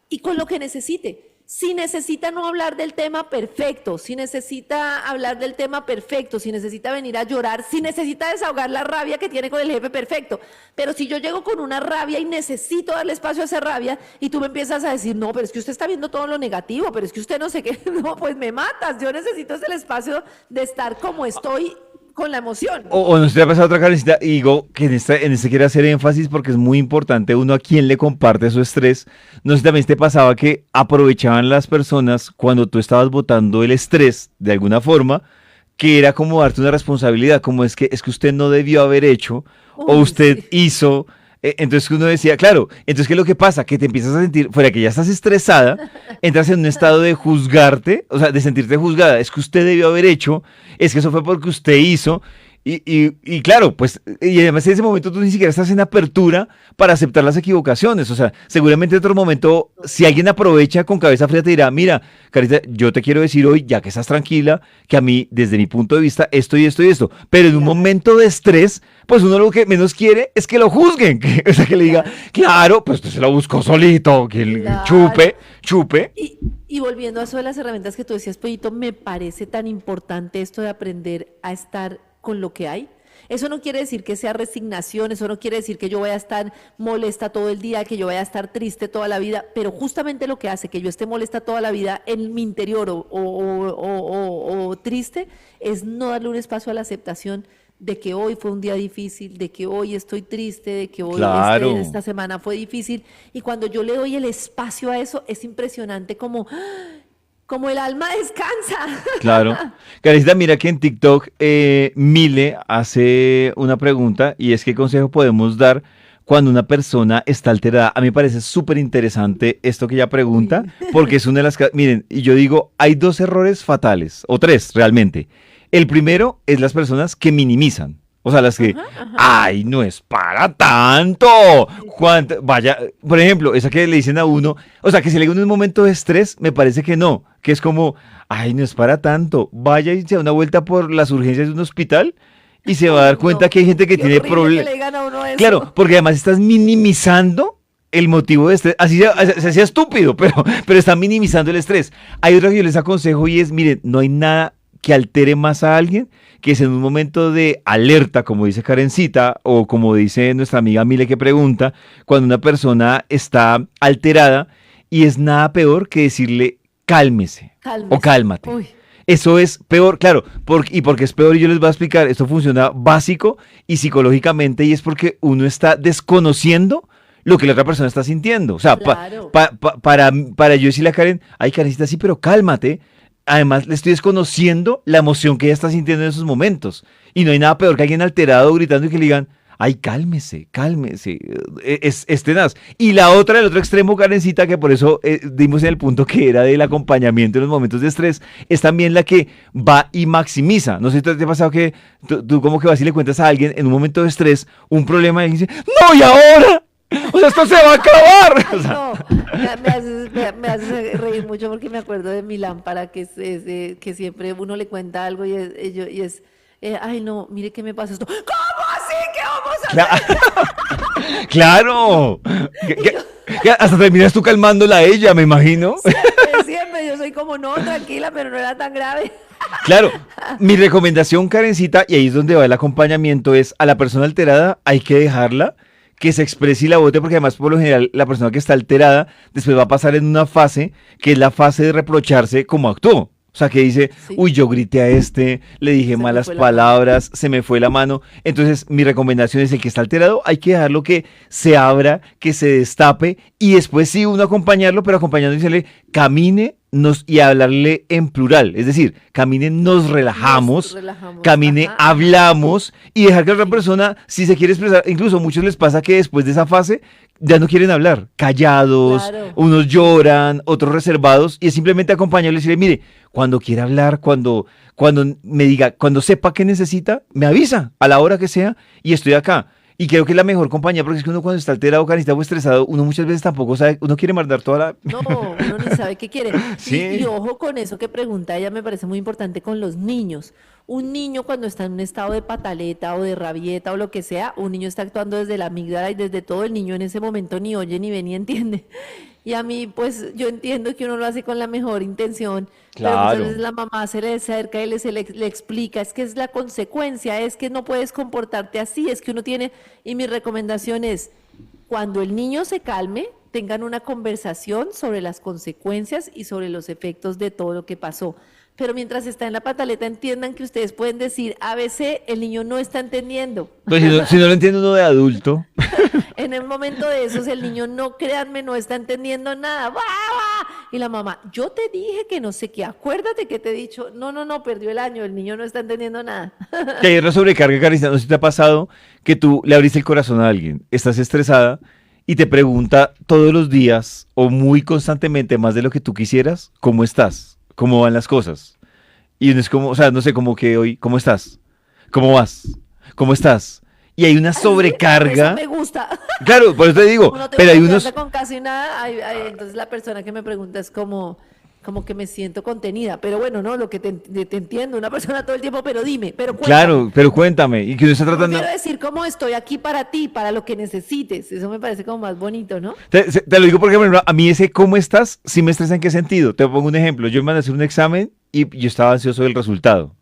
y con lo que necesite. Si necesita no hablar del tema, perfecto. Si necesita hablar del tema, perfecto. Si necesita venir a llorar, si necesita desahogar la rabia que tiene con el jefe, perfecto. Pero si yo llego con una rabia y necesito darle espacio a esa rabia y tú me empiezas a decir, no, pero es que usted está viendo todo lo negativo, pero es que usted no sé qué, no, pues me matas. Yo necesito ese espacio de estar como estoy con la emoción. O no sé si te ha pasado otra carencita, y digo que en este quiere hacer énfasis porque es muy importante uno a quien le comparte su estrés. No sé si también te pasaba que aprovechaban las personas cuando tú estabas botando el estrés de alguna forma, que era como darte una responsabilidad, como es que usted no debió haber hecho, o Uy, usted sí. hizo. Entonces uno decía, claro, entonces ¿qué es lo que pasa? Que te empiezas a sentir, fuera que ya estás estresada, entras en un estado de juzgarte, o sea, de sentirte juzgada. Es que usted debió haber hecho, es que eso fue porque usted hizo. Y claro, pues, y además en ese momento tú ni siquiera estás en apertura para aceptar las equivocaciones. O sea, seguramente en otro momento, si alguien aprovecha con cabeza fría, te dirá, mira, Carita, yo te quiero decir hoy, ya que estás tranquila, que a mí, desde mi punto de vista, esto y esto y esto. Pero en un Claro. momento de estrés, pues uno lo que menos quiere es que lo juzguen. O sea, que le diga, claro, pues usted se lo buscó solito, que el Claro. chupe. Y volviendo a eso de las herramientas que tú decías, Pollito, me parece tan importante esto de aprender a estar con lo que hay. Eso no quiere decir que sea resignación, eso no quiere decir que yo vaya a estar molesta todo el día, que yo vaya a estar triste toda la vida, pero justamente lo que hace que yo esté molesta toda la vida en mi interior o triste es no darle un espacio a la aceptación de que hoy fue un día difícil, de que hoy estoy triste, de que hoy Claro. esta semana fue difícil. Y cuando yo le doy el espacio a eso, es impresionante como el alma descansa. Claro. Carecita, mira que en TikTok Mile hace una pregunta y es qué consejo podemos dar cuando una persona está alterada. A mí me parece súper interesante esto que ella pregunta porque es una de las... Miren, y yo digo, hay dos errores fatales, o tres realmente. El primero es las personas que minimizan. O sea, las que, ay, no es para tanto. Vaya, por ejemplo, esa que le dicen a uno, o sea, que si le digo en un momento de estrés, me parece que no, que es como, ay, no es para tanto. Vaya y se da una vuelta por las urgencias de un hospital y se va a dar cuenta No, que hay gente que qué tiene horrible que problemas. le digan a uno eso. Claro, porque además estás minimizando el motivo de estrés. Así sea estúpido, pero está minimizando el estrés. Hay otra que yo les aconsejo y es, miren, no hay nada que altere más a alguien que es en un momento de alerta, como dice Karencita, o como dice nuestra amiga Mile que pregunta, cuando una persona está alterada, y es nada peor que decirle cálmese o Cálmese. cálmate. Uy, Eso es peor, claro, y porque es peor, y yo les voy a explicar, esto funciona básico y psicológicamente, y es porque uno está desconociendo lo que la otra persona está sintiendo. O sea, claro. para yo decirle a Karen, ay, Karencita, sí, pero cálmate. Además, le estoy desconociendo la emoción que ella está sintiendo en esos momentos. Y no hay nada peor que alguien alterado gritando y que le digan, ay, cálmese, cálmese. Es tenaz. Y la otra, el otro extremo, Karencita, que por eso dimos en el punto que era del acompañamiento en los momentos de estrés, es también la que va y maximiza. No sé si te ha pasado que tú como que vas y le cuentas a alguien en un momento de estrés un problema y dice, no, ¿y ahora? O sea, esto se va a acabar. O Ay, sea, no, me haces reír mucho porque me acuerdo de mi lámpara, que siempre uno le cuenta algo ay, no, mire qué me pasa esto. ¿Cómo así? ¿Qué vamos a hacer? claro. Que- Y que- yo, que hasta terminas tú calmándola a ella, me imagino. siempre, yo soy como, no, tranquila, pero no era tan grave. Claro, mi recomendación, Karencita, y ahí es donde va el acompañamiento, es a la persona alterada hay que dejarla que se exprese y la bote, porque además por lo general la persona que está alterada después va a pasar en una fase que es la fase de reprocharse como actuó. O sea, que dice, Sí, uy, yo grité a este, le dije se me malas fue la mano. palabras, se me fue la mano. Entonces, mi recomendación es el que está alterado, hay que dejarlo que se abra, que se destape y después sí uno acompañarlo, pero acompañando y decirle, camine y hablarle en plural. Es decir, camine, nos Nos relajamos, relajamos. camine, Ajá, ajá. hablamos y dejar que la otra Sí, persona, si se quiere expresar, incluso a muchos les pasa que después de esa fase ya no quieren hablar, callados, claro. unos Sí. lloran, otros reservados, y es simplemente acompañarle y decirle, mire, cuando quiera hablar, cuando me diga, cuando sepa que necesita, me avisa a la hora que sea y estoy acá. Y creo que es la mejor compañía, porque es que uno cuando está alterado, cansado o estresado, uno muchas veces tampoco sabe, uno quiere mandar toda la... No, uno ni sabe qué quiere. Y Sí, ojo con eso que pregunta ella, me parece muy importante con los niños. Un niño cuando está en un estado de pataleta o de rabieta o lo que sea, un niño está actuando desde la amígdala y desde todo el niño en ese momento ni oye, ni ve, ni entiende. Y a mí, pues yo entiendo que uno lo hace con la mejor intención, pero muchas claro. veces la mamá se le acerca y le explica, es que es la consecuencia, es que no puedes comportarte así, es que uno tiene, y mi recomendación es, cuando el niño se calme, tengan una conversación sobre las consecuencias y sobre los efectos de todo lo que pasó. Pero mientras está en la pataleta, entiendan que ustedes pueden decir, a veces el niño no está entendiendo. Pues si no lo entiende uno de adulto, En el momento de esos, el niño, no créanme, no está entendiendo nada. ¡Bah, bah! Y la mamá, yo te dije que no sé qué, acuérdate que te he dicho, no, no, no, perdió el año, el niño no está entendiendo nada. que hay una sobrecarga, Carissa, no sé si te ha pasado que tú le abriste el corazón a alguien, estás estresada y te pregunta todos los días o muy constantemente, más de lo que tú quisieras, ¿cómo estás? ¿Cómo van las cosas? Y uno es como, o sea, no sé, como que hoy, ¿cómo estás? ¿Cómo vas? ¿Cómo estás? Y hay una Así, eso sobrecarga. me gusta. Claro, por eso te digo, Como no tengo pero hay confianza unos, con casi nada, entonces la persona que me pregunta es como que me siento contenida. Pero bueno, no, lo que te entiendo, una persona todo el tiempo, pero dime, pero cuéntame. claro, pero cuéntame, y que uno está Yo prefiero tratando, decir cómo estoy aquí para ti, para lo que necesites. Eso me parece como más bonito, ¿no? te lo digo porque, por ejemplo, a mí ese ¿cómo estás? Sí me estresa en qué sentido. Te pongo un ejemplo, yo me mandé a hacer un examen y yo estaba ansioso del resultado.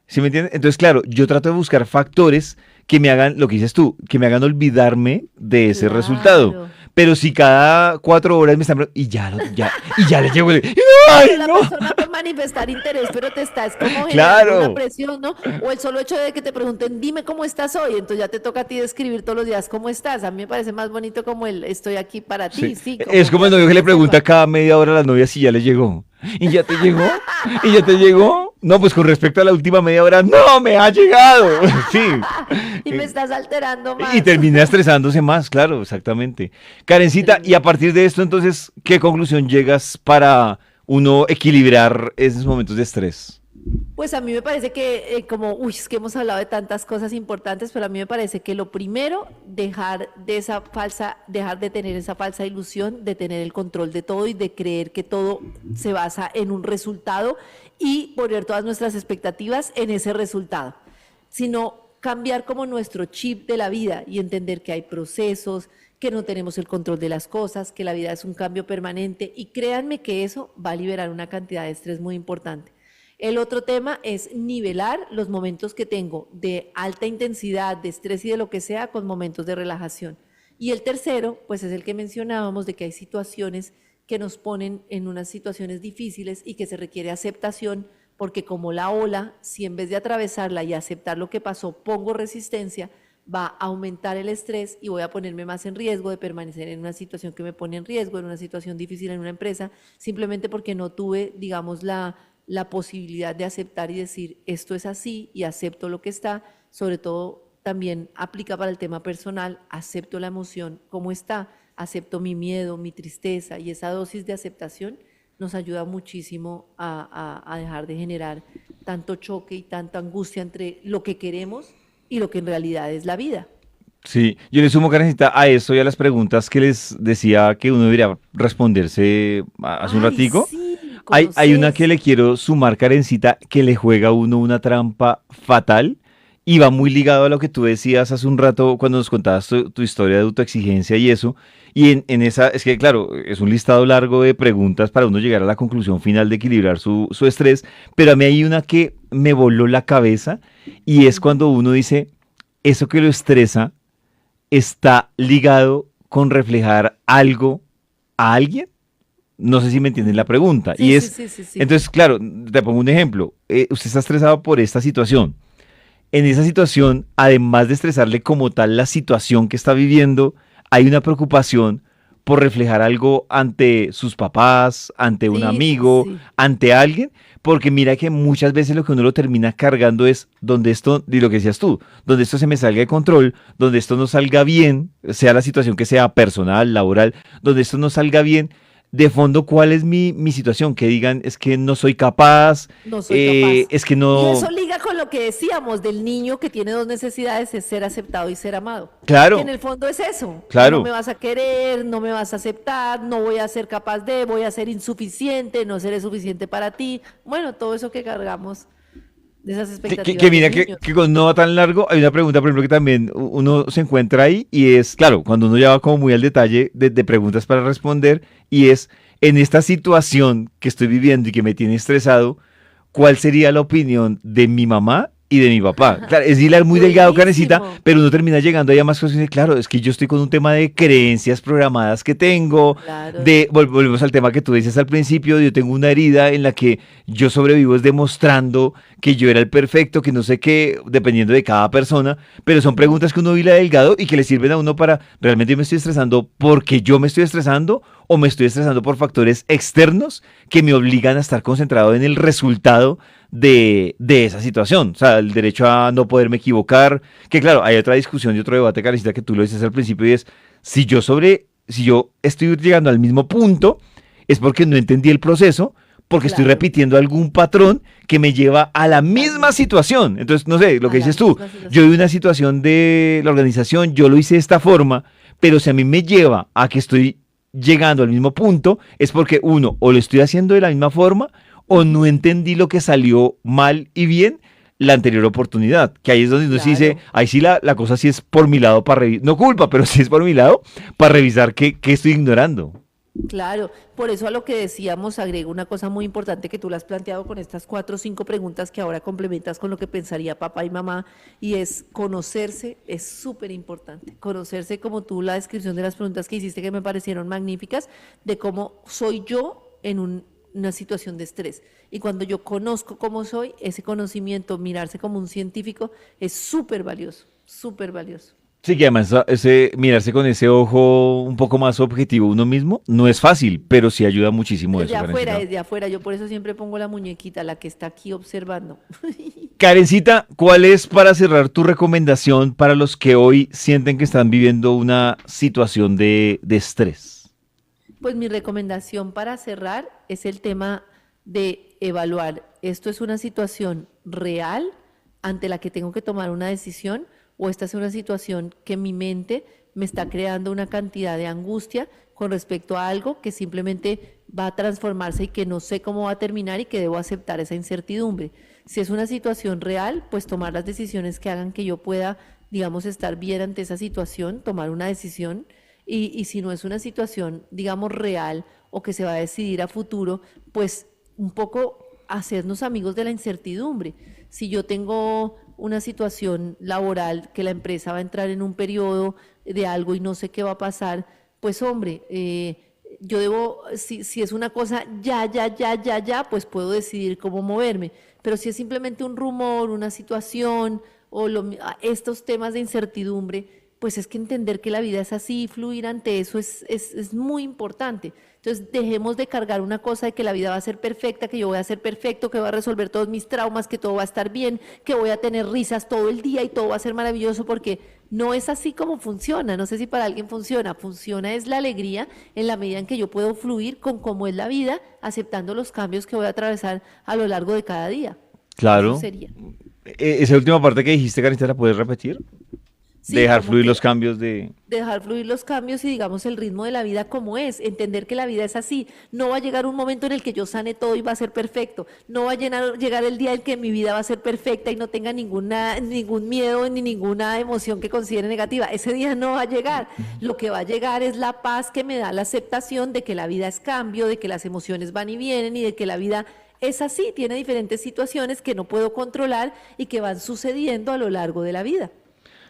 ¿Sí me entiendes? Entonces, claro, yo trato de buscar factores que me hagan, lo que dices tú, que me hagan olvidarme de ese resultado. Claro. Pero si cada 4 horas me están... y ya le llego el... ¡Ay, Pero la no! persona puede manifestar interés, pero te está es como generando una Claro. presión, ¿no? O el solo hecho de que te pregunten, dime cómo estás hoy, entonces ya te toca a ti describir todos los días cómo estás. A mí me parece más bonito como el estoy aquí para Sí. ti, sí, Es como que como el la novio que le persona pregunta sepa. cada media hora a la novia si ya le llegó. ¿Y ya te llegó? ¿Y ya te llegó? No, pues con respecto a la última media hora, no me ha llegado. Sí. Y me estás alterando Y más. termina estresándose más, claro, exactamente. Karencita, y a Tremendo. partir de esto, entonces, ¿qué conclusión llegas para uno equilibrar esos momentos de estrés? Pues a mí me parece que es que hemos hablado de tantas cosas importantes, pero a mí me parece que lo primero, dejar de tener esa falsa ilusión de tener el control de todo y de creer que todo se basa en un resultado y poner todas nuestras expectativas en ese resultado, sino cambiar como nuestro chip de la vida y entender que hay procesos, que no tenemos el control de las cosas, que la vida es un cambio permanente y créanme que eso va a liberar una cantidad de estrés muy importante. El otro tema es nivelar los momentos que tengo de alta intensidad, de estrés y de lo que sea con momentos de relajación. Y el tercero, pues es el que mencionábamos de que hay situaciones que nos ponen en unas situaciones difíciles y que se requiere aceptación, porque como la ola, si en vez de atravesarla y aceptar lo que pasó, pongo resistencia, va a aumentar el estrés y voy a ponerme más en riesgo de permanecer en una situación que me pone en riesgo, en una situación difícil en una empresa, simplemente porque no tuve, digamos, la posibilidad de aceptar y decir, esto es así y acepto lo que está, sobre todo también aplica para el tema personal, acepto la emoción como está, acepto mi miedo, mi tristeza, y esa dosis de aceptación nos ayuda muchísimo a dejar de generar tanto choque y tanta angustia entre lo que queremos y lo que en realidad es la vida. Sí, yo le sumo, Karencita, a eso y a las preguntas que les decía que uno debería responderse hace un Ay, ratico. sí, Hay una que le conocerse. quiero sumar, Karencita, que le juega a uno una trampa fatal y va muy ligado a lo que tú decías hace un rato cuando nos contabas tu historia de autoexigencia y eso. Y en esa, es que claro, es un listado largo de preguntas para uno llegar a la conclusión final de equilibrar su estrés, pero a mí hay una que me voló la cabeza y es Ujú. cuando uno dice, eso que lo estresa está ligado con reflejar algo a alguien. No sé si me entienden la Mm. pregunta. Sí, Y sí, es, sí, sí, sí. entonces, claro, te pongo un ejemplo. Usted está estresado por esta situación. En esa situación, además de estresarle como tal la situación que está viviendo, hay una preocupación por reflejar algo ante sus papás, ante un Sí, sí, amigo, sí. ante alguien, porque mira que muchas veces lo que uno lo termina cargando es donde esto, y lo que decías tú, donde esto se me salga de control, donde esto no salga bien, sea la situación que sea personal, laboral, donde esto no salga bien, de fondo, ¿cuál es mi situación? Que digan, es que no soy capaz, No soy capaz. es que Y eso no, liga con lo que decíamos del niño que tiene dos necesidades, es ser aceptado y ser amado. Que en claro, el fondo es eso. No me claro. vas a querer, no me vas a aceptar, no voy a ser capaz de, voy a ser insuficiente, no seré suficiente para ti. Bueno, todo eso que cargamos de esas Que expectativas de mira niños. que cuando no va tan largo, hay una pregunta, por ejemplo, que también uno se encuentra ahí y es, claro, cuando uno ya va como muy al detalle de preguntas para responder y es, en esta situación que estoy viviendo y que me tiene estresado, ¿cuál sería la opinión de mi mamá y de mi papá? Claro, es hilar muy delgado, Karencita, Buenísimo. pero uno termina llegando ahí a más cosas y dice, claro, es que yo estoy con un tema de creencias programadas que tengo, Claro. volvemos al tema que tú dices al principio, yo tengo una herida en la que yo sobrevivo es demostrando que yo era el perfecto, que no sé qué, dependiendo de cada persona, pero son Ujú. preguntas que uno hila delgado y que le sirven a uno para, ¿realmente yo me estoy estresando porque yo me estoy estresando o me estoy estresando por factores externos que me obligan a estar concentrado en el resultado de esa situación? O sea, el derecho a no poderme equivocar, que claro, hay otra discusión y otro debate, Karencita, que tú lo dices al principio y es, si yo estoy llegando al mismo punto, es porque no entendí el proceso, porque estoy Claro, repitiendo algún patrón que me lleva a la misma totalmente. situación. Entonces, no sé, lo A que la dices tú, misma yo situación. de una situación de la organización, yo lo hice de esta forma, pero si a mí me lleva a que estoy llegando al mismo punto, es porque uno, o lo estoy haciendo de la misma forma, o no Ujú. entendí lo que salió mal y bien la anterior oportunidad, que ahí es donde uno sí dice, Claro. ahí sí la cosa sí es por mi lado para revisar, no culpa, pero sí es por mi lado para revisar qué estoy ignorando. Claro, por eso a lo que decíamos, agrego una cosa muy importante que tú la has planteado con estas 4 o 5 preguntas que ahora complementas con lo que pensaría papá y mamá, y es conocerse, es súper importante. Conocerse como tú, la descripción de las preguntas que hiciste que me parecieron magníficas, de cómo soy yo en una situación de estrés. Y cuando yo conozco cómo soy, ese conocimiento, mirarse como un científico, es súper valioso, súper valioso. Sí, que además ese, mirarse con ese ojo un poco más objetivo uno mismo no es fácil, pero sí ayuda muchísimo eso, Karencita. Desde afuera, yo por eso siempre pongo la muñequita, la que está aquí observando. Karencita, ¿cuál es para cerrar tu recomendación para los que hoy sienten que están viviendo una situación de estrés? Pues mi recomendación para cerrar es el tema de evaluar, ¿esto es una situación real ante la que tengo que tomar una decisión o esta es una situación que mi mente me está creando una cantidad de angustia con respecto a algo que simplemente va a transformarse y que no sé cómo va a terminar y que debo aceptar esa incertidumbre? Si es una situación real, pues tomar las decisiones que hagan que yo pueda, digamos, estar bien ante esa situación, tomar una decisión y si no es una situación, digamos, real o que se va a decidir a futuro, pues un poco hacernos amigos de la incertidumbre. Si yo tengo una situación laboral que la empresa va a entrar en un periodo de algo y no sé qué va a pasar, pues hombre, yo debo, si es una cosa ya, pues puedo decidir cómo moverme. Pero si es simplemente un rumor, una situación o estos temas de incertidumbre, pues es que entender que la vida es así, fluir ante eso es muy importante. Entonces dejemos de cargar una cosa de que la vida va a ser perfecta, que yo voy a ser perfecto, que voy a resolver todos mis traumas, que todo va a estar bien, que voy a tener risas todo el día y todo va a ser maravilloso, porque no es así como funciona. No sé si para alguien funciona. Funciona es la alegría en la medida en que yo puedo fluir con cómo es la vida, aceptando los cambios que voy a atravesar a lo largo de cada día. Eso Claro. sería. Esa última parte que dijiste, Carita, ¿la puedes repetir? De Sí, dejar como fluir que los cambios de... dejar fluir los cambios y digamos el ritmo de la vida como es, entender que la vida es así, no va a llegar un momento en el que yo sane todo y va a ser perfecto, no va a llegar el día en que mi vida va a ser perfecta y no tenga ningún miedo ni ninguna emoción que considere negativa, ese día no va a llegar, lo que va a llegar es la paz que me da la aceptación de que la vida es cambio, de que las emociones van y vienen y de que la vida es así, tiene diferentes situaciones que no puedo controlar y que van sucediendo a lo largo de la vida.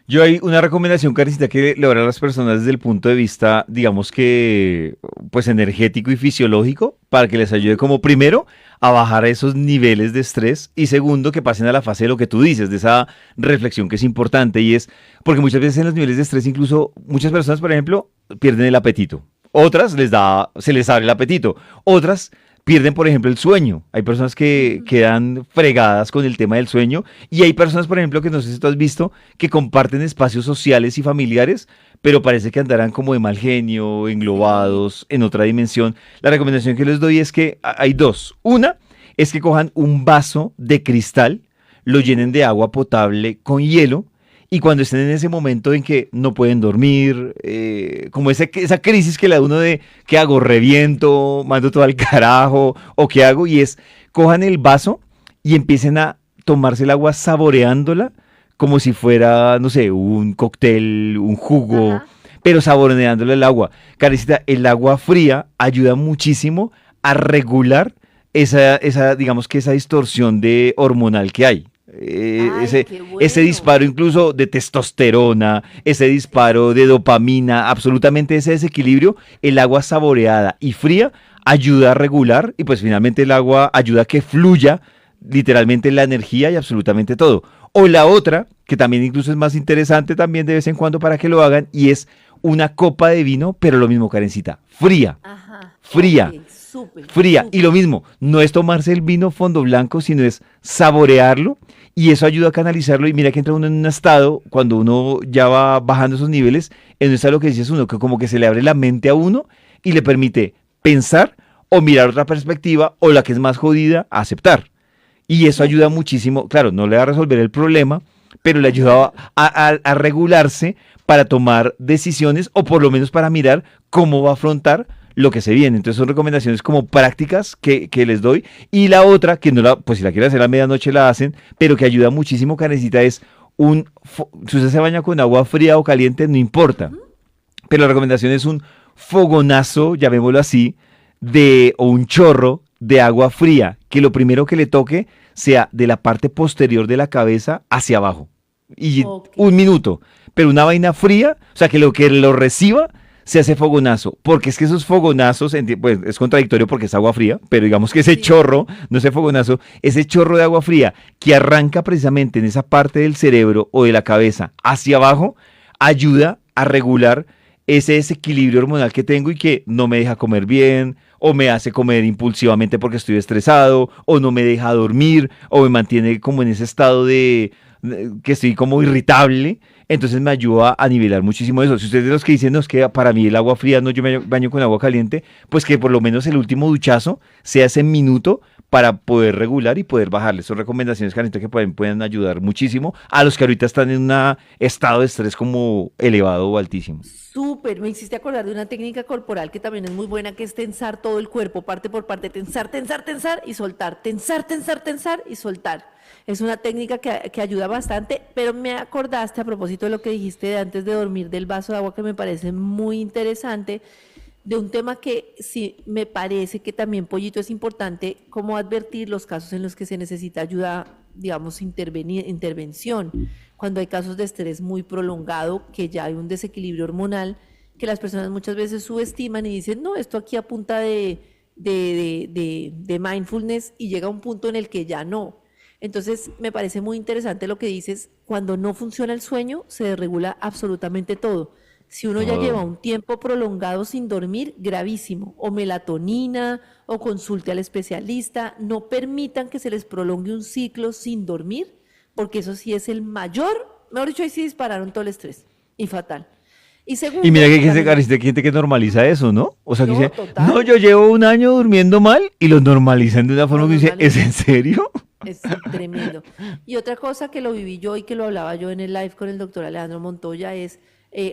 Yo hay una recomendación, Karencita, que le daré a las personas desde el punto de vista, digamos que, pues energético y fisiológico, para que les ayude como primero a bajar esos niveles de estrés y segundo que pasen a la fase de lo que tú dices, de esa reflexión que es importante y es, porque muchas veces en los niveles de estrés incluso muchas personas, por ejemplo, pierden el apetito. Otras se les abre el apetito. Otras pierden, por ejemplo, el sueño. Hay personas que Ujú. quedan fregadas con el tema del sueño y hay personas, por ejemplo, que no sé si tú has visto, que comparten espacios sociales y familiares, pero parece que andarán como de mal genio, Sí. englobados en otra dimensión. La recomendación que les doy es que hay dos. Una es que cojan un vaso de cristal, lo llenen de agua potable con hielo y cuando estén en ese momento en que no pueden dormir, como esa crisis que le da uno de ¿qué hago? ¿Reviento? ¿Mando todo al carajo? ¿O qué hago? Y es, cojan el vaso y empiecen a tomarse el agua saboreándola como si fuera, no sé, un cóctel, un jugo, Ajá. pero saboreándole el agua. Carecita, el agua fría ayuda muchísimo a regular digamos que esa distorsión de hormonal que hay. Ay, qué Ese bueno. disparo incluso de testosterona, ese Sí. disparo de dopamina, absolutamente ese desequilibrio, el agua saboreada y fría ayuda a regular y pues finalmente el agua ayuda a que fluya literalmente la energía y absolutamente todo. O la otra, que también incluso es más interesante también de vez en cuando para que lo hagan, y es una copa de vino, pero lo mismo, Karencita, fría, Ajá. Ok, fría, súper, fría. Y lo súper. mismo, no es tomarse el vino fondo blanco, sino es saborearlo y eso ayuda a canalizarlo. Y mira que entra uno en un estado, cuando uno ya va bajando esos niveles, en un estado lo que dices uno, que como que se le abre la mente a uno y le permite pensar o mirar otra perspectiva o la que es más jodida, aceptar. Y eso ayuda Súper. muchísimo, claro, no le va a resolver el problema, pero le ayuda Ajá. a regularse para tomar decisiones o por lo menos para mirar cómo va a afrontar lo que se viene. Entonces son recomendaciones como prácticas que les doy. Y la otra, que no la, pues si la quieren hacer a medianoche la hacen, pero que ayuda muchísimo, Karencita, es si usted se baña con agua fría o caliente, no importa. Ujú. Pero la recomendación es un fogonazo, llamémoslo así, o un chorro de agua fría, que lo primero que le toque sea de la parte posterior de la cabeza hacia abajo. Y Ok. 1 minuto. Pero una vaina fría, o sea, que lo reciba se hace fogonazo. Porque es que esos fogonazos, pues es contradictorio porque es agua fría, pero digamos que ese Sí. chorro, no ese fogonazo, ese chorro de agua fría que arranca precisamente en esa parte del cerebro o de la cabeza hacia abajo, ayuda a regular ese desequilibrio hormonal que tengo y que no me deja comer bien, o me hace comer impulsivamente porque estoy estresado, o no me deja dormir, o me mantiene como en ese estado de que estoy como irritable. Entonces me ayuda a nivelar muchísimo eso. Si ustedes de los que dicen, no, es que para mí el agua fría, no, yo me baño con agua caliente, pues que por lo menos el último duchazo sea ese minuto para poder regular y poder bajarle. Son recomendaciones, Carito, que pueden ayudar muchísimo a los que ahorita están en un estado de estrés como elevado o altísimo. Súper, me hiciste acordar de una técnica corporal que también es muy buena, que es tensar todo el cuerpo, parte por parte, tensar, tensar, tensar y soltar, tensar, tensar, tensar y soltar. Es una técnica que ayuda bastante, pero me acordaste a propósito de lo que dijiste de antes de dormir del vaso de agua, que me parece muy interesante, de un tema que sí me parece que también, Pollito, es importante como advertir los casos en los que se necesita ayuda, digamos, intervención, cuando hay casos de estrés muy prolongado, que ya hay un desequilibrio hormonal, que las personas muchas veces subestiman y dicen, no, esto aquí a punta de mindfulness y llega a un punto en el que ya no. Entonces, me parece muy interesante lo que dices, cuando no funciona el sueño, se desregula absolutamente todo. Si uno ya lleva Todo. un tiempo prolongado sin dormir, gravísimo, o melatonina, o consulte al especialista, no permitan que se les prolongue un ciclo sin dormir, porque eso sí es el mayor, mejor dicho, ahí sí dispararon todo el estrés, y fatal. Y Y mira segundo, que hay gente, también, Karencita, que hay gente que normaliza eso, ¿no? O sea, que no, dice, no, total, yo llevo un año durmiendo mal y lo normalizan de una forma lo que dice, ¿es normalizan. en serio? Es tremendo. Y otra cosa que lo viví yo y que lo hablaba yo en el live con el doctor Alejandro Montoya es,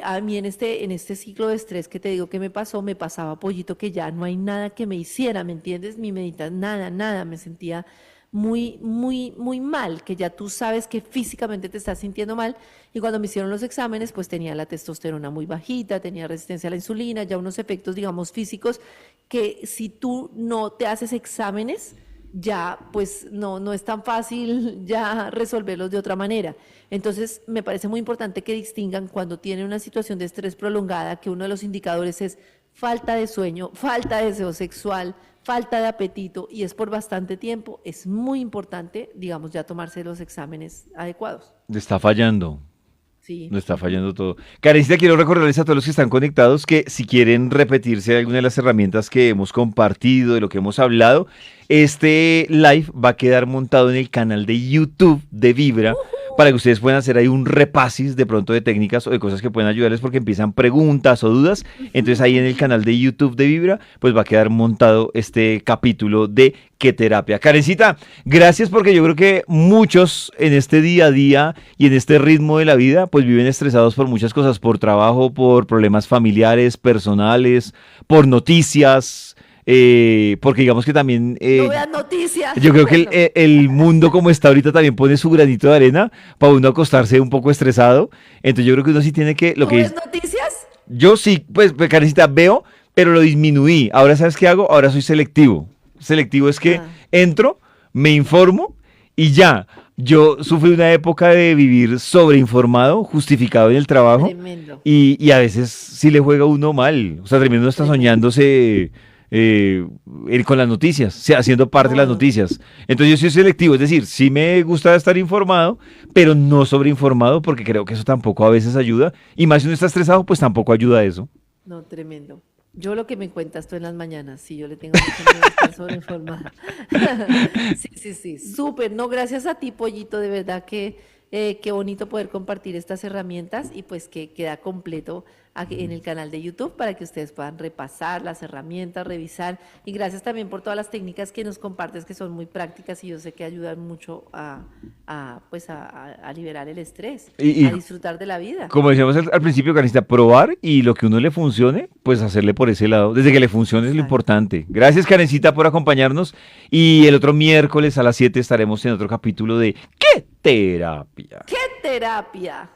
a mí en este ciclo de estrés que te digo que me pasó, me pasaba pollito que ya no hay nada que me hiciera, ¿me entiendes? Mi medita, nada, nada, me sentía muy, muy, muy mal, que ya tú sabes que físicamente te estás sintiendo mal. Y cuando me hicieron los exámenes, pues tenía la testosterona muy bajita, tenía resistencia a la insulina, ya unos efectos, digamos, físicos, que si tú no te haces exámenes, ya pues no es tan fácil ya resolverlos de otra manera. Entonces, me parece muy importante que distingan cuando tienen una situación de estrés prolongada, que uno de los indicadores es falta de sueño, falta de deseo sexual, falta de apetito y es por bastante tiempo. Es muy importante, digamos, ya tomarse los exámenes adecuados. Le está fallando. Sí. No está fallando todo. Karencita, quiero recordarles a todos los que están conectados que si quieren repetirse alguna de las herramientas que hemos compartido, de lo que hemos hablado, este live va a quedar montado en el canal de YouTube de Vibra para que ustedes puedan hacer ahí un repasis de pronto de técnicas o de cosas que pueden ayudarles porque empiezan preguntas o dudas. Entonces ahí en el canal de YouTube de Vibra pues va a quedar montado este capítulo de qué terapia. Karencita, gracias porque yo creo que muchos en este día a día y en este ritmo de la vida pues viven estresados por muchas cosas, por trabajo, por problemas familiares, personales, por noticias, porque digamos que también No vean noticias. yo creo que Bueno, el mundo como está ahorita también pone su granito de arena para uno acostarse un poco estresado. Entonces yo creo que uno sí tiene que, lo ¿tú que ves noticias? yo sí, pues, Karencita, veo, pero lo disminuí. Ahora, ¿sabes qué hago? Ahora soy selectivo. Selectivo es que Ah, entro, me informo y ya. Yo sufrí una época de vivir sobreinformado, justificado en el trabajo, tremendo, y a veces sí le juega a uno mal. O sea, termino está tremendo. soñándose con las noticias, o sea, haciendo parte de las No, no. noticias. Entonces yo soy selectivo, es decir, sí me gusta estar informado, pero no sobreinformado, porque creo que eso tampoco a veces ayuda. Y más si uno está estresado, pues tampoco ayuda a eso. No, tremendo. Yo lo que me cuentas tú en las mañanas, sí, yo le tengo mucho miedo a estar sobreinformada. Sí, sí, sí, súper. No, gracias a ti, Pollito, de verdad que qué bonito poder compartir estas herramientas y pues que queda completo aquí en el canal de YouTube para que ustedes puedan repasar las herramientas, revisar. Y gracias también por todas las técnicas que nos compartes que son muy prácticas y yo sé que ayudan mucho pues a liberar el estrés, Y a disfrutar de la vida. como decíamos al principio, Canista, probar y lo que uno le funcione, pues hacerle por ese lado. Desde que le funcione es lo Exacto. importante. Gracias, Karencita, por acompañarnos. Y el otro miércoles a las 7 estaremos en otro capítulo de ¿Qué terapia? ¡Qué terapia!